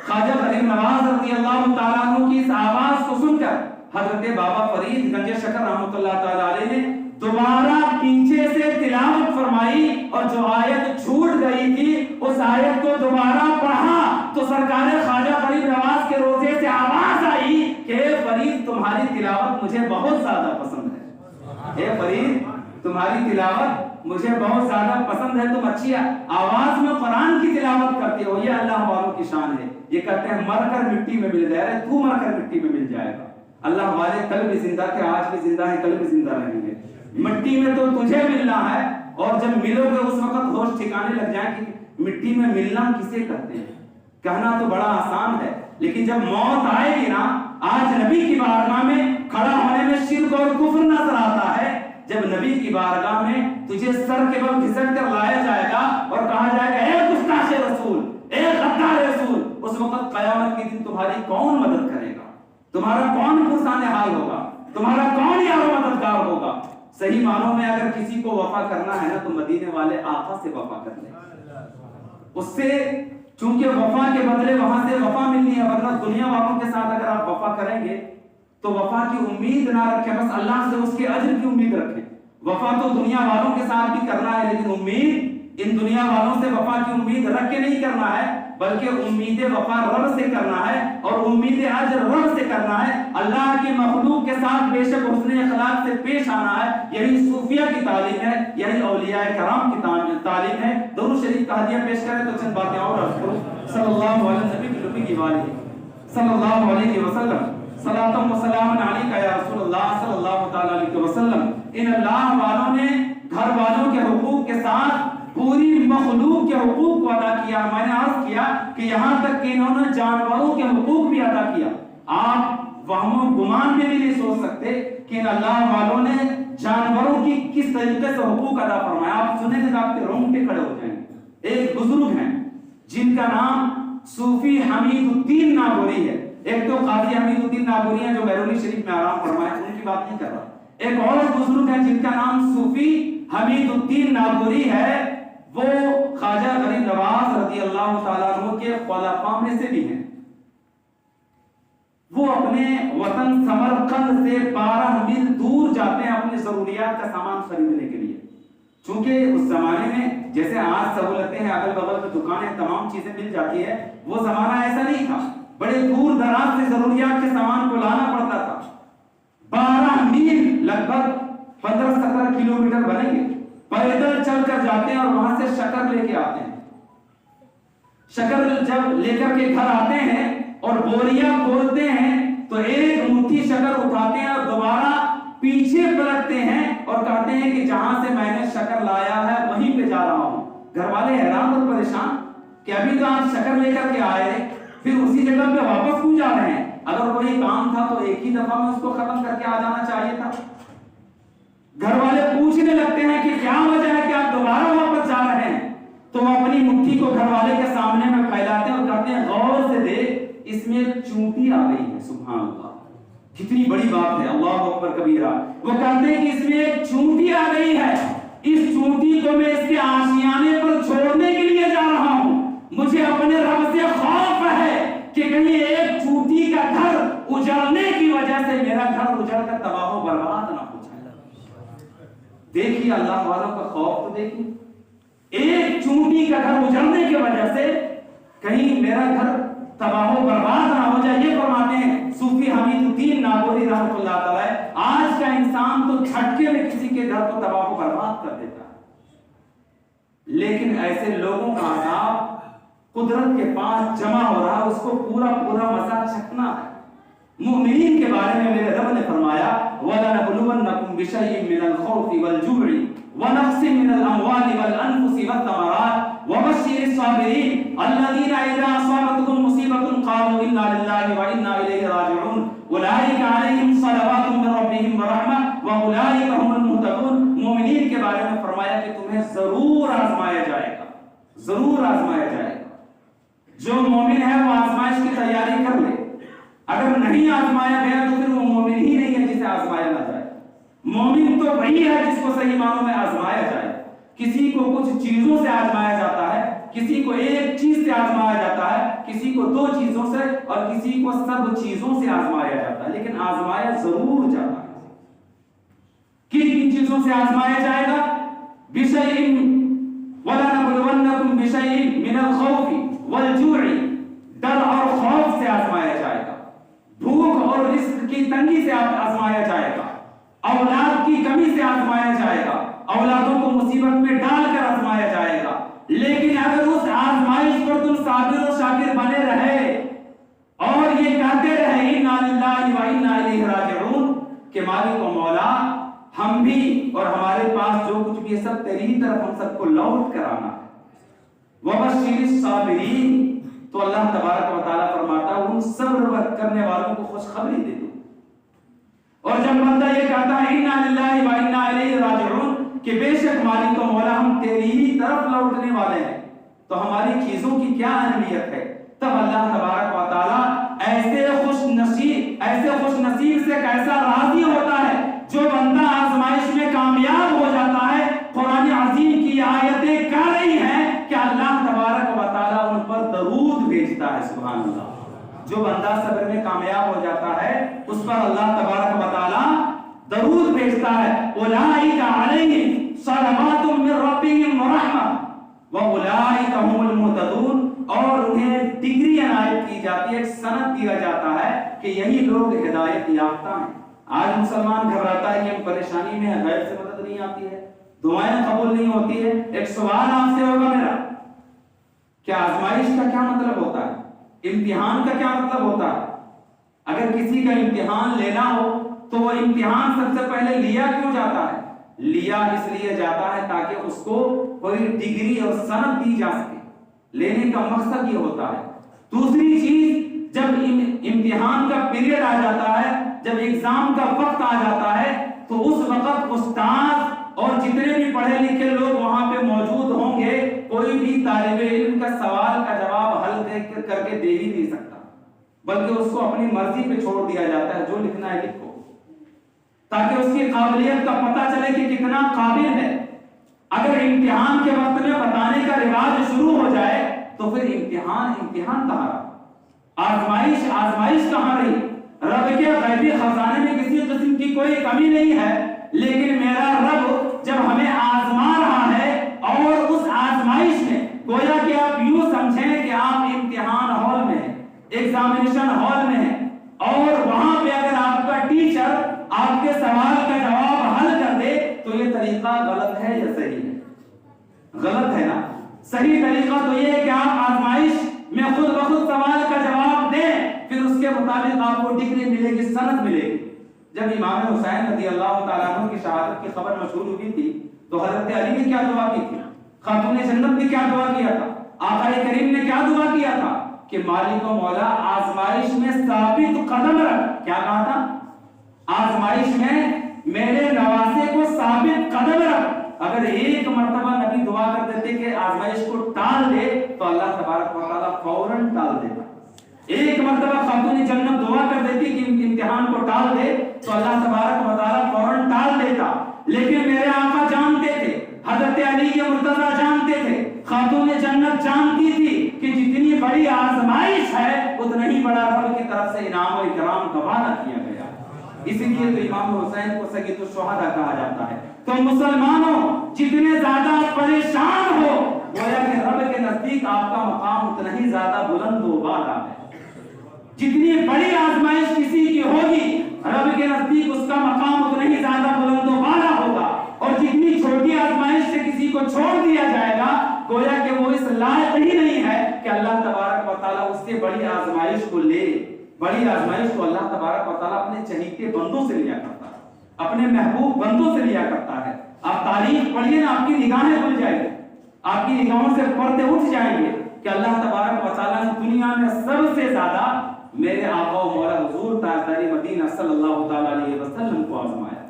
خواجہ غریب نواز رضی اللہ تعالیٰ عنہ کی اس آواز کو سن کر حضرت بابا فرید گنج شکر رحمۃ اللہ تعالیٰ علیہ نے دوبارہ پیچھے سے تلاوت فرمائی، اور جو آیت چھوٹ گئی تھی اس آیت کو دوبارہ پڑھا تو سرکار خواجہ غریب نواز کے روزے سے آواز آئی کہ اے فرید تمہاری تلاوت مجھے بہت زیادہ پسند ہے، اے فرید تمہاری تلاوت مجھے بہت زیادہ پسند ہے، تم اچھی آواز میں قرآن کی تلاوت کرتے ہو، یہ اللہ والوں کی شان ہے۔ یہ کہتے ہیں مر کر مٹی میں مل جائے، تو مر کر مٹی میں مل جائے گا۔ اللہ والے کل بھی زندہ تھے، آج بھی زندہ ہیں، کل بھی زندہ رہیں گے۔ مٹی میں تو تجھے ملنا ہے، اور جب ملو گے اس وقت ہوش ٹھکانے لگ جائیں کہ مٹی میں ملنا کسے کہتے ہیں۔ کہنا تو بڑا آسان ہے، لیکن جب موت آئے گی نا، آج نبی کی بارگاہ میں کھڑا ہونے میں شرک اور کفر نظر آتا ہے۔ جب نبی کی بارگاہ میں تجھے سر کے بل گھسٹ کر لایا جائے گا اور کہا جائے گا اے گستاخ رسول، اے غدار رسول، اس وقت قیامت کے دن تمہاری کون مدد کرے گا؟ تمہارا کون پرسان حال ہوگا؟ تمہارا کون یار و مددگار ہوگا؟ صحیح معنوں میں اگر کسی کو وفا کرنا ہے نا تو مدینے والے آقا سے وفا کر لیں، اس سے، چونکہ وفا کے بدلے وہاں سے وفا ملنی ہے، ورنہ دنیا والوں کے ساتھ اگر آپ وفا کریں گے تو وفا کی امید نہ رکھیں، بس اللہ سے اس کے اجر کی امید رکھیں۔ وفا تو دنیا والوں کے ساتھ بھی کرنا ہے، لیکن امید ان دنیا والوں سے وفا کی امید رکھ کے نہیں کرنا ہے، بلکہ امید وفا رب سے کرنا ہے، اور امید اجر رب سے کرنا ہے۔ اللہ کی مخلوق کے ساتھ بے شک حسن اخلاق سے پیش آنا ہے، یہی صوفیہ کی تعلیم ہے، یہی اولیاء کرام کی تعلیم ہے۔ درود شریف کا ہدیہ پیش کریں تو چند باتیں اور عرض کروں۔ صلی اللہ علیہ نبی کی لبی کی والہ صلی اللہ علیہ وسلم، صلاۃ و سلام علیک یا رسول اللہ صلی اللہ تعالی علیہ وسلم۔ ان اللہ والوں نے گھر والوں کے حقوق کے ساتھ پوری مخلوق کے حقوق کو ادا کیا۔ میں نے عرض کیا کہ یہاں تک کہ انہوں نے جانوروں کے حقوق بھی ادا کیا۔ آپ وہم و گمان میں بھی نہیں سوچ سکتے کہ ان اللہ والوں نے جانوروں کی کس طریقے سے حقوق ادا فرمایا۔ آپ سنیں گے تو آپ کے رونگٹے کھڑے ہو جائیں گے۔ ایک بزرگ ہیں جن کا نام صوفی حمید الدین ناگوری ہے، ایک تو قاضی حمید الدین ناگوری ہیں جو بیرونی شریف میں آرام فرمائے، ان کی بات نہیں کر رہا، ایک اور بزرگ ہے جن کا نام صوفی حمید الدین ناگوری ہے، وہ خواجہ غریب نواز رضی اللہ تعالیٰ عنہ کے خلفاء میں سے بھی ہیں۔ وہ اپنے وطن سمرقند سے 12 میل دور جاتے ہیں اپنی ضروریات کا سامان خریدنے کے لیے، چونکہ اس زمانے میں جیسے آج سہولتیں ہیں، اگل بغل میں دکانیں، تمام چیزیں مل جاتی ہے، وہ زمانہ ایسا نہیں تھا، بڑے دور دراز سے ضروریات کے سامان کو لانا پڑتا تھا۔ 12 میل لگ بھگ 15-17 کلومیٹر بنیں گے، پیدل چل کر جاتے ہیں اور وہاں سے شکر لے کے آتے ہیں۔ شکر جب لے کر کے گھر آتے ہیں اور بوریا کھولتے ہیں تو ایک مٹھی شکر اٹھاتے ہیں اور دوبارہ پیچھے پلٹتے ہیں اور کہتے ہیں کہ جہاں سے میں نے شکر لایا ہے وہیں پہ جا رہا ہوں۔ گھر والے حیران اور پریشان کہ ابھی تو آپ شکر لے کر کے آئے پھر اسی جگہ پہ واپس کیوں جا رہے ہیں؟ اگر کوئی کام تھا تو ایک ہی دفعہ میں اس کو ختم کر کے آ جانا چاہیے تھا۔ گھر والے پوچھنے لگتے ہیں کہ کیا وجہ ہے کہ آپ دوبارہ واپس جا رہے ہیں؟ تو وہ اپنی مٹھی کو گھر والے کے سامنے میں پھیلاتے ہیں اور کہتے ہیں غور سے دیکھ، اس میں چونٹی آ گئی ہے۔ سبحان اللہ، کتنی بڑی بات ہے، اللہ اکبر کبیرہ۔ وہ کہتے ہیں کہ اس میں ایک چونٹی آ گئی ہے، اس چونٹی کو میں اس کے آشیانے پر چھوڑنے کے لیے جا رہا ہوں۔ مجھے اپنے رب سے خوف ہے کہ کہیں ایک چونٹی کا گھر اجڑنے کی وجہ سے میرا گھر اجڑ کر تباہ و برباد نہ ہو جائے۔ دیکھیے اللہ والوں کا خوف تو دیکھیے، ایک چونٹی کا گھر اجڑنے کی وجہ سے کہیں میرا گھر تباہ و برباد نہ ہو جائے۔ یہ فرماتے ہیں صوفی حمید الدین ناگوری رحمۃ اللہ تعالی۔ آج کا انسان تو جھٹکے میں کسی کے گھر کو تباہ و برباد کر دیتا ہے، لیکن ایسے لوگوں کا عذاب قدرت کے پاس جمع ہو رہا، اس کو پورا مزہ چکھنا ہے۔ مومنین کے بارے میں میرے رب نے فرمایا وَلَنَبْلُوَنَّكُمْ بِشَيْءٍ مِّنَ الْخَوْفِ وَالْجُوعِ وَنَقْصٍ مِّنَ الْأَمْوَالِ وَالْأَنفُسِ وَالثَّمَرَاتِ وَبَشِّرِ الصَّابِرِينَ الَّذِينَ إِذَا أَصَابَتْهُمْ مُصِيبَةٌ قَالُوا إِنَّا لِلَّهِ وَإِنَّا إِلَيْهِ رَاجِعُونَ أُولَٰئِكَ عَلَيْهِمْ صَلَوَاتٌ مِّن رَّبِّهِمْ وَرَحْمَةٌ وَأُولَٰئِكَ هُمُ الْمُهْتَدُونَ۔ مومنین کے بارے میں فرمایا کہ تمہیں ضرور آزمایا جائے گا، ضرور آزمایا جائے گا۔ جو مومن ہے وہ آزمائش کی تیاری کر لے، اگر نہیں آزمایا گیا تو پھر وہ مومن ہی نہیں ہے جسے آزمایا نہ جائے۔ مومن تو وہی ہے جس کو صحیح معنوں میں آزمایا جائے۔ کسی کو کچھ چیزوں سے آزمایا جاتا ہے، کسی کو ایک چیز سے آزمایا جاتا ہے، کسی کو 2 چیزوں سے اور کسی کو سب چیزوں سے آزمایا جاتا ہے، لیکن آزمایا ضرور جاتا ہے۔ کن چیزوں سے آزمایا جائے گا؟ بِشَيْءٍ وَلَنَبْلُوَنَّكُمْ بِشَيْءٍ مِّنَ الْخَوْفِ وَالْجُوعِ، ڈر اور خوف سے آزمایا جائے گا، بھوک اور رزق کی تنگی سے آزمایا جائے گا، اولاد کی کمی سے آزمایا جائے گا، اولادوں کو مصیبت میں ڈال کر آزمایا جائے گا۔ لیکن اگر اس آزمائش پر تم صابر و شاکر بنے رہے اور یہ کہتے رہے اِنَّا لِلَّهِ وَإِنَّا إِلَيْهِ رَاجِعُونَ کہ مالک و مولا ہم بھی اور ہمارے پاس جو کچھ بھی ہے سب تیری طرف ہم سب کو لوٹ کر آنا ہے۔ وَبَشِّرِ الصَّابِرِينَ، تو اللہ تبارک و تعالیٰ فرماتا ہے ان صبر کرنے والوں کو خوشخبری دے دو۔ اور جب بندہ یہ کہتا ہے اِنَّا لِلَّهِ وَإِنَّا إِلَيْهِ رَاجِعُونَ کہ بے شک مالک و مولا ہم تیری ہی طرف لوٹنے والے ہیں، تو ہماری چیزوں کی کیا اہمیت ہے؟ تب اللہ تبارک و تعالیٰ ایسے خوش نصیب سے کیسا راضی ہوتا ہے جو بندہ آزمائش میں کامیاب ہو جاتا ہے۔ قرآن عظیم کی آیتیں کہہ رہی ہیں کہ اللہ تبارک و تعالیٰ ان پر درود بھیجتا ہے۔ سبحان اللہ، جو بندہ صبر میں کامیاب ہو جاتا ہے اس پر اللہ تبارک و تعالیٰ درود بھیجتا ہے۔ اولئک علیہم صلوات من ربہم ورحمۃ واولئک هم المہتدون، اور انہیں ڈگری عنایت کی جاتی ہے، ایک سند دیا جاتا ہے کہ یہی لوگ ہدایت یافتہ ہیں۔ آج مسلمان گھبراتا ہے کہ ہم پریشانی میں غیب سے مدد نہیں آتی ہے، دعائیں قبول نہیں ہوتی ہے۔ ایک سوال آپ سے ہوگا میرا، کیا آزمائش کا کیا مطلب ہوتا ہے؟ امتحان کا کیا مطلب ہوتا ہے؟ اگر کسی کا امتحان لینا ہو تو وہ امتحان سب سے پہلے لیا کیوں جاتا ہے؟ لیا اس لیے جاتا ہے تاکہ اس کو کوئی ڈگری اور سند دی جا سکے، لینے کا مقصد یہ ہوتا ہے۔ دوسری چیز، جب امتحان کا پیریڈ آ جاتا ہے، جب ایگزام کا وقت آ جاتا ہے تو اس وقت استاد اور جتنے بھی پڑھے لکھے لوگ وہاں پہ موجود ہوں گے، کوئی بھی طالب علم کا سوال کا جواب حل کر کے دے ہی نہیں سکتا۔ بلکہ اس کو اپنی مرضی پہ چھوڑ دیا جاتا ہے، جو لکھنا ہے لکھو، تاکہ اس کی قابلیت کا پتہ چلے کہ کتنا قابل ہے۔ اگر امتحان کے وقت میں بتانے کا رواج شروع ہو جائے تو پھر امتحان کہاں رہا، آزمائش کہاں رہی؟ رب کے غیبی خزانے میں کسی قسم کی کوئی کمی نہیں ہے، لیکن میرا رب جب ہمیں آزما رہا ہے اور اس آزمائش میں گویا کہ آپ یوں سمجھیں کہ آپ امتحان ہال میں ہیں، ایگزامینیشن ہال میں ہیں، اور وہاں پہ اگر آپ کا ٹیچر آپ کے سوال کا جواب حل کر دے تو یہ طریقہ غلط ہے یا صحیح ہے؟ غلط ہے نا۔ صحیح طریقہ تو یہ ہے کہ آپ آزمائش میں خود بخود سوال کا جواب دیں، پھر اس کے مطابق آپ کو ڈگری ملے گی، سند ملے گی۔ جب امام حسین رضی اللہ تعالیٰ عنہ کی شہادت کی خبر مشہور ہوئی تھی تو حضرت علی نے کیا دعا کی تھی؟ خاتون جنت نے کیا دعا کیا تھا؟ آقا کریم نے کیا دعا کیا تھا کہ مالک و مولا آزمائش میں ثابت قدم رکھ۔ کیا کہا تھا؟ آزمائش میں میرے نواسے کو ثابت قدم رکھ۔ اگر ایک مرتبہ نبی دعا کر دیتے کہ آزمائش کو ٹال دے تو اللہ تبارک و تعالیٰ فوراً ٹال دیتا۔ ایک مرتبہ خاتون جنت دعا کر دیتی کہ امتحان کو ٹال دے تو اللہ تبارک و تعالیٰ فوراً ٹال دیتا۔ لیکن میرے آقا جانتے تھے، حضرت علی مرتضیٰ جانتے تھے، خاتون جنت جانتی تھی کہ جتنی بڑی آزمائش ہے اتنا ہی بڑا رب کی طرف سے انعام و اکرام کا وعدہ کیا گیا۔ اسی لیے تو امام حسین کو سید الشہداء کہا جاتا ہے۔ تو مسلمانوں جتنے زیادہ پریشان ہو گویا کہ رب کے نزدیک آپ کا مقام اتنا ہی زیادہ بلند و بالا ہے۔ جتنی بڑی آزمائش کسی کی ہوگی رب کے نزدیک اس کا مقام اتنا ہی زیادہ بلند و بالا ہوگا، اور جتنی چھوٹی آزمائش سے کسی کو چھوڑ دیا جائے گا گویا کہ وہ اس لائق ہی نہیں ہے کہ اللہ تبارک و تعالیٰ اس سے بڑی آزمائش کو لے۔ بڑی آزمائش کو اللہ تبارک و تعالیٰ اپنے چہیتے بندوں سے لیا کرتا ہے، اپنے محبوب بندوں سے لیا کرتا ہے۔ آپ تاریخ پڑھیے نا، آپ کی نگاہیں کھل جائیں گی، آپ کی نگاہوں سے پردے اٹھ جائیں گے کہ اللہ تبارک و تعالیٰ نے دنیا میں سب سے زیادہ میرے آقا و مولا حضور تاجدار مدینہ صلی اللہ تعالیٰ علیہ وسلم کو آزمایا۔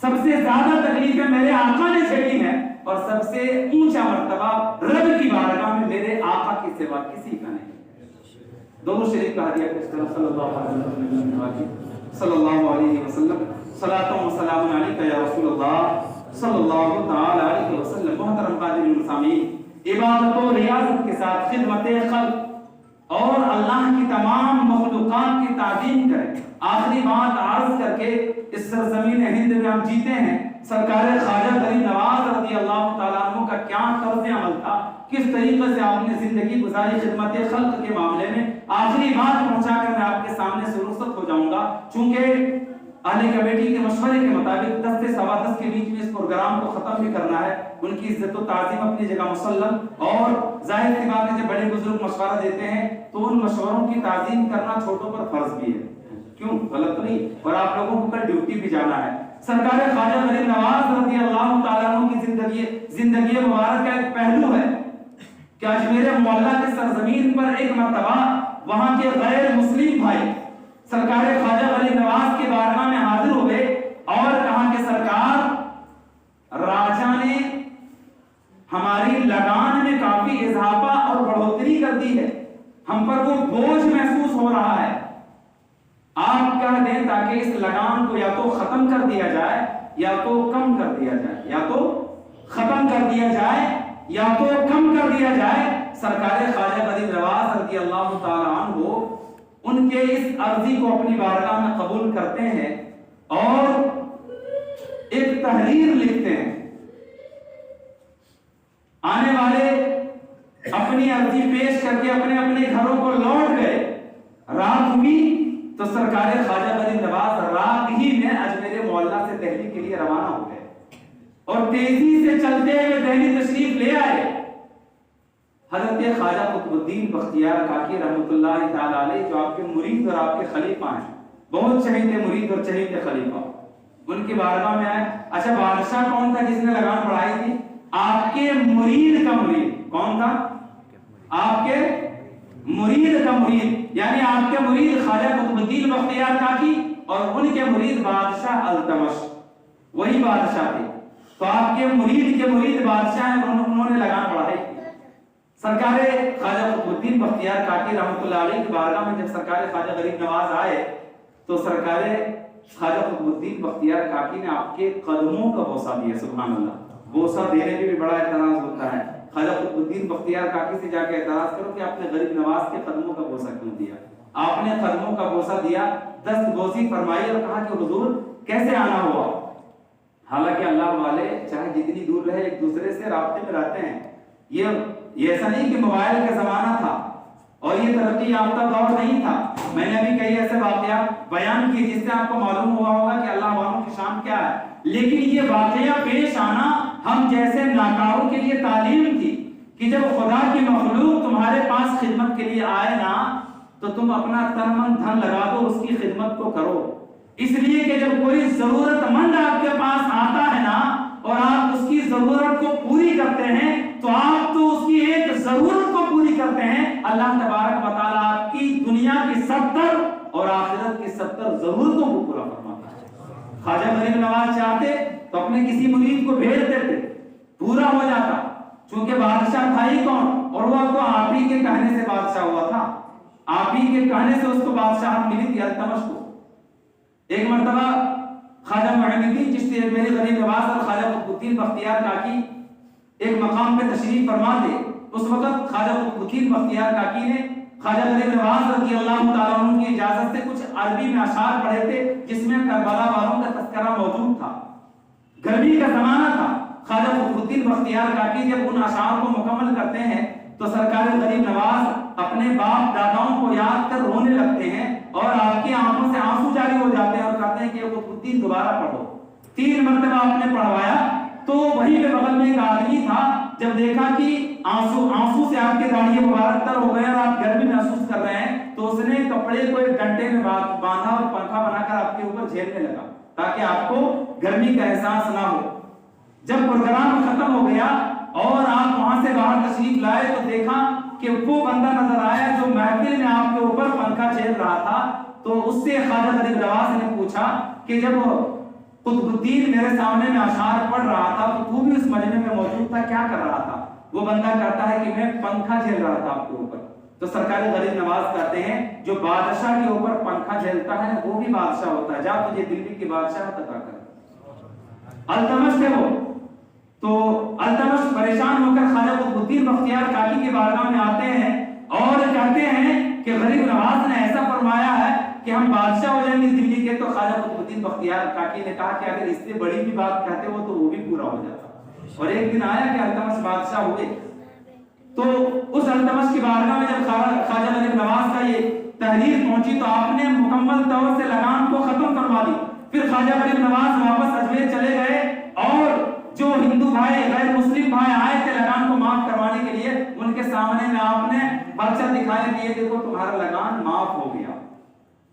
سب سے زیادہ تکلیفیں میرے آقا نے جھیلی ہیں، اور سب سے اونچا مرتبہ رب کی بارگاہ میں میرے آقا کی سوا کسی کا نہیں۔ درود شریف کا ہدیہ پیش کریں صلی اللہ علیہ وسلم۔ صلاۃ و سلام علیک یا رسول اللہ صلی اللہ تعالی علیہ وسلم۔ محترم قادرین المسامعین، عبادت و ریاضت کے ساتھ خدمت خلق اور اللہ کی تمام مخلوقات کی تعظیم کریں۔ آخری بات عرض کر کے اس سرزمین ہند میں ہم جیتے ہیں، سرکار خواجہ غریب نواز رضی اللہ تعالیٰ عنہ کا کیا طرز عمل تھا، کس طریقے سے آپ نے زندگی گزاری خدمت خلق کے معاملے میں۔ آخری بات پہنچا کر میں آپ کے سامنے سے رخصت ہو جاؤں گا، چونکہ اہل کمیٹی کے مشورے کے مطابق 10 سے 10:15 کے بیچ میں اس پروگرام کو ختم بھی کرنا ہے۔ ان کی عزت و تعظیم اپنی جگہ مسلم، اور ظاہر سی بات ہے جب بڑے بزرگ مشورہ دیتے ہیں تو ان مشوروں کی تعظیم کرنا چھوٹوں پر فرض بھی ہے، کیوں غلط تو نہیں، اور آپ لوگوں کو کل ڈیوٹی بھی جانا ہے۔ سرکار خواجہ غریب نواز رضی اللہ تعالیٰ عنہ کی زندگی مبارک کا ایک پہلو ہے کہ اجمیر معلیٰ کے سرزمین پر ایک مرتبہ وہاں کے غیر مسلم بھائی سرکار خواجہ غریب نواز کے بارگاہ میں حاضر ہوئے اور کہا کہ سرکار، راجہ نے ہماری لگان میں کافی اضافہ اور بڑھوتری کر دی ہے، ہم پر وہ بوجھ محسوس ہو رہا ہے، آپ کہہ دیں تاکہ اس لگان کو یا تو ختم کر دیا جائے یا تو کم کر دیا جائے، یا تو ختم کر دیا جائے یا تو کم کر دیا جائے۔ سرکار خواجہ غریب نواز رضی اللہ تعالیٰ عنہ ان کے اس عرضی کو اپنی بارگاہ میں قبول کرتے ہیں اور ایک تحریر لکھتے ہیں۔ آنے والے اپنی عرضی پیش کر کے اپنے اپنے گھروں کو لوٹ گئے۔ رات ہوئی تو سرکار خواجہ غریب نواز رات ہی میں اجمیر معلیٰ سے دہلی کے لیے روانہ ہو گئے اور تیزی سے چلتے ہوئے دہلی تشریف لے آئے۔ حضرت خواجہ قطب الدین بختیار کاکی رحمۃ اللہ تعالی علیہ، جو آپ کے مرید اور آپ کے خلیفہ ہیں، بہت چہیتے مرید اور چہیتے خلیفہ، ان کی بارگاہ میں آئے۔ اچھا، بادشاہ کون تھا جس نے لگان بڑھائی تھی؟ آپ کے مرید کا مرید۔ کون تھا؟ آپ کے مرید کا مرید، یعنی آپ کے مرید خواجہ قطب الدین بختیار کاکی اور ان کے مرید بادشاہ التمش، وہی بادشاہ تھے۔ تو آپ کے مرید بادشاہ ہیں، انہوں نے لگان بڑھائی۔ سرکار خواجہ قطب الدین بختیار بختیار کاکی رحمۃ اللہ علیہ کی بارگاہ میں جب سرکار خواجہ غریب نواز آئے تو سرکار خواجہ قطب الدین بختیار کاکی نے آپ کے قدموں کا بوسہ دیا. سبحان اللہ. بوسہ دینے میں بھی بڑا اعتراض ہوتا ہے. خواجہ قطب الدین بختیار کاکی سے جا کے اعتراض کرو کہ آپ نے غریب نواز کے قدموں کا بوسہ کیوں دیا. آپ نے قدموں کا بوسہ دیا, دست بوسی فرمائی اور کہا کہ حضور کیسے آنا ہوا. حالانکہ اللہ والے چاہے جتنی دور رہے ایک دوسرے سے رابطے میں رہتے ہیں. یہ ایسا نہیں کہ موبائل کا زمانہ تھا اور یہ ترقی یافتہ دور نہیں تھا. میں نے ابھی کئی ایسے واقعات بیان کیے جس سے آپ کو معلوم ہوا ہوگا کہ اللہ والوں کی شان کیا ہے. لیکن یہ واقعہ پیش آنا ہم جیسے ناکاروں کے لیے تعلیم تھی کہ جب خدا کی مخلوق تمہارے پاس خدمت کے لیے آئے نا تو تم اپنا تن من دھن لگا دو, اس کی خدمت کو کرو. اس لیے کہ جب کوئی ضرورت مند آپ کے پاس آتا ہے نا اور آپ اس کی ضرورت کو پوری کرتے ہیں تو آپ تو اس کی ایک ضرورت کو پوری کرتے ہیں. اللہ تبارک و تعالیٰ آپ کی دنیا کی 70 اور آخرت کی 70 ضرورتوں کو پورا فرماتا ہے. خواجہ غریب نواز چاہتے تو اپنے کسی مرید کو بھیج دیتے, پورا ہو جاتا. چونکہ بادشاہ تھا ہی کون, اور وہ تو آپ ہی کے کہنے سے بادشاہ ہوا تھا. آپ ہی کے کہنے سے اس کو بادشاہت ملی تھی التمش کو. ایک مرتبہ خواجہ معین الدین چشتی میرے غریب نواز اور خواجہ قطب الدین بختیار کاکی ایک مقام پہ تشریف فرما تھے. اس وقت خواجہ قطب الدین بختیار کاکی نے خواجہ غریب نواز رضی اللہ تعالیٰ عنہ کی اجازت سے کچھ عربی میں اشعار پڑھے تھے جس میں کربلا والوں کا تذکرہ موجود تھا. گرمی کا زمانہ تھا. خواجہ قطب الدین بختیار کاکی جب ان اشعار کو مکمل کرتے ہیں تو سرکار غریب نواز اپنے باپ داداؤں کو یاد کر رونے لگتے ہیں اور آپ کی آنکھوں سے آنسو جاری ہو جاتے ہیں اور کہتے ہیں کہ قطب الدین دوبارہ پڑھو. 3 مرتبہ آپ نے پڑھوایا تو وہیں پہ بغل میں ایک آدمی تھا. جب دیکھا کہ آنسو سے آپ کے داڑھی مبارک تر ہو گئے اور آپ گرمی محسوس کر رہے ہیں تو اس نے کپڑے کو ایک ڈنڈے میں باندھا اور پنکھا بنا کر آپ کے اوپر جھیلنے لگا تاکہ آپ کو گرمی کا احساس نہ ہو. جب پروگرام ختم ہو گیا اور آپ وہاں سے باہر تشریف لائے تو دیکھا کہ وہ بندہ نظر آیا جو محفل میں آپ کے اوپر پنکھا جھیل رہا تھا. تو اس سے خواجہ غریب نواز نے پوچھا کہ جب قطب الدین میرے سامنے میں اشعار پڑھ رہا تھا تو بھی اس مجمع میں موجود تھا, کیا کر رہا تھا؟ وہ بندہ کہتا ہے کہ میں پنکھا جھیل رہا تھا آپ کے اوپر. تو سرکار غریب نواز کہتے ہیں جو بادشاہ کے اوپر پنکھا جھیلتا ہے وہ بھی بادشاہ ہوتا ہے. جا تجھے دلی کی بادشاہ عطا کر. التمش تھے وہ. تو التمش پریشان ہو کر خواجہ قطب الدین بختیار کاکی کی بارگاہ میں آتے ہیں اور کہتے ہیں کہ غریب نواز نے ایسا فرمایا ہے کہ ہم بادشاہ ہو جائیں گے دلی کے. تو خواجہ قطب الدین بختیار کاکی نے کہا کہ اگر اس سے بڑی بھی بات کہتے ہو تو وہ بھی پورا ہو جاتا. اور ایک دن آیا کہ التمش بادشاہ ہوئے تو اس التمش کی بارگاہ میں جب خواجہ غریب نواز کا یہ تحریر پہنچی تو آپ نے مکمل طور سے لگام کو ختم کروا دی. پھر خواجہ غریب نواز واپس اجمیر چلے گئے اور جو ہندو بھائی غیر مسلم بھائی آئے تھے لگان کو معاف کروانے کے لیے ان کے سامنے میں آپ نے پرچہ دکھایا کہ یہ دیکھو تمہارا لگان معاف ہو گیا.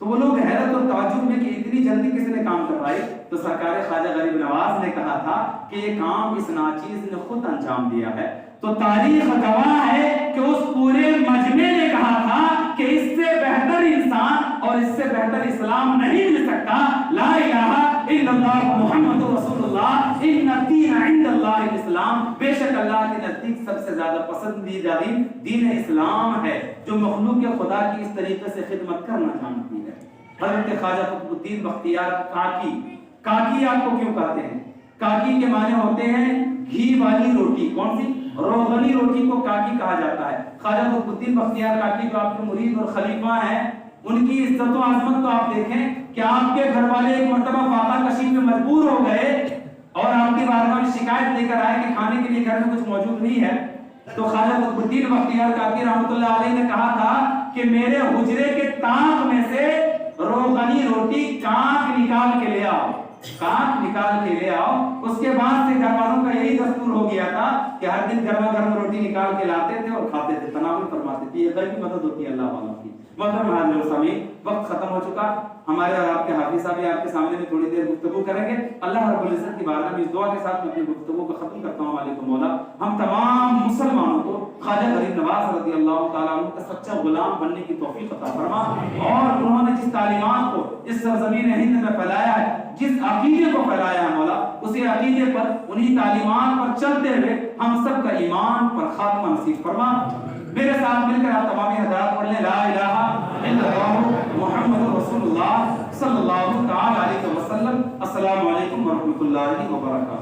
تو وہ لوگ حیرت اور تعجب میں کہ اتنی جلدی کس نے کام کروائی. تو سرکار خواجہ غریب نواز نے کہا تھا کہ یہ کام اس ناچیز نے خود انجام دیا ہے. تو تاریخ گواہ ہے کہ اس پورے مجمع نے کہا تھا کہ اس سے بہتر انسان اور اس سے بہتر اسلام نہیں مل سکتا. لا الہ الا اللہ محمد رسول اللہ ان الدین عند اللہ الاسلام. بے شک اللہ کے نزدیک سب سے زیادہ پسندیدہ دین اسلام ہے جو مخلوق خدا کی اس طریقے سے خدمت کرنا جانتی ہے. حضرت خواجہ قطب الدین بختیار کاکی. کاکی آپ کو کیوں کہتے ہیں؟ کاکی کے معنی ہوتے ہیں گھی والی روٹی. کون سی؟ روغنی روٹی کو کاکی کہا جاتا ہے. خواجہ قطب الدین بختیار کاکی جو آپ کے مرید اور خلیفہ ہیں ان کی عزت و عظمت تو آپ دیکھیں کہ آپ کے گھر والے ایک مرتبہ فاقہ کشی میں مجبور ہو گئے اور آپ کی بارگاہ میں شکایت لے کر آئے کہ کھانے کے لیے گھر میں کچھ موجود نہیں ہے. تو خواجہ قطب الدین بختیار کاکی رحمۃ اللہ علیہ نے کہا تھا کہ میرے حجرے کے تاق میں سے روغنی روٹی کانک نکال کے لے آؤ. کانٹ نکال کے لے آؤ. اس کے بعد سے گھر والوں کا یہی دستور ہو گیا تھا کہ ہر دن گرما گرم روٹی نکال کے لاتے تھے اور کھاتے تھے. تناول فرماتے تھے. یہ غیر کی مدد ہوتی ہے اللہ والوں کی. محترم حاضرین و سامعین وقت ختم ہو چکا. ہمارے اور آپ کے حافظ صاحب آپ کے سامنے میں تھوڑی دیر گفتگو کریں گے. اللہ رب العزت کی بارگاہ میں اس دعا کے ساتھ میں اپنی گفتگو کو ختم کرتا ہوں. علیکم مولا ہم تمام مسلمانوں کو خواجہ غریب نواز رضی اللہ تعالیٰ عنہ کا سچا غلام بننے کی توفیق عطا فرما اور انہوں نے جس تعلیمات کو اس سرزمین ہند میں پھیلایا ہے جس عقیدے کو پھیلایا ہے مولا اسی عقیدے پر انہی تعلیمات پر چلتے ہوئے ہم سب کا ایمان پر خاتمہ نصیب فرما. میرے ساتھ مل کر آپ تمام حضرات پڑھ لیں لا الہ الا اللہ محمد رسول اللہ صلی اللہ تعالی علیہ وسلم۔ السلام علیکم ورحمۃ اللہ وبرکاتہ۔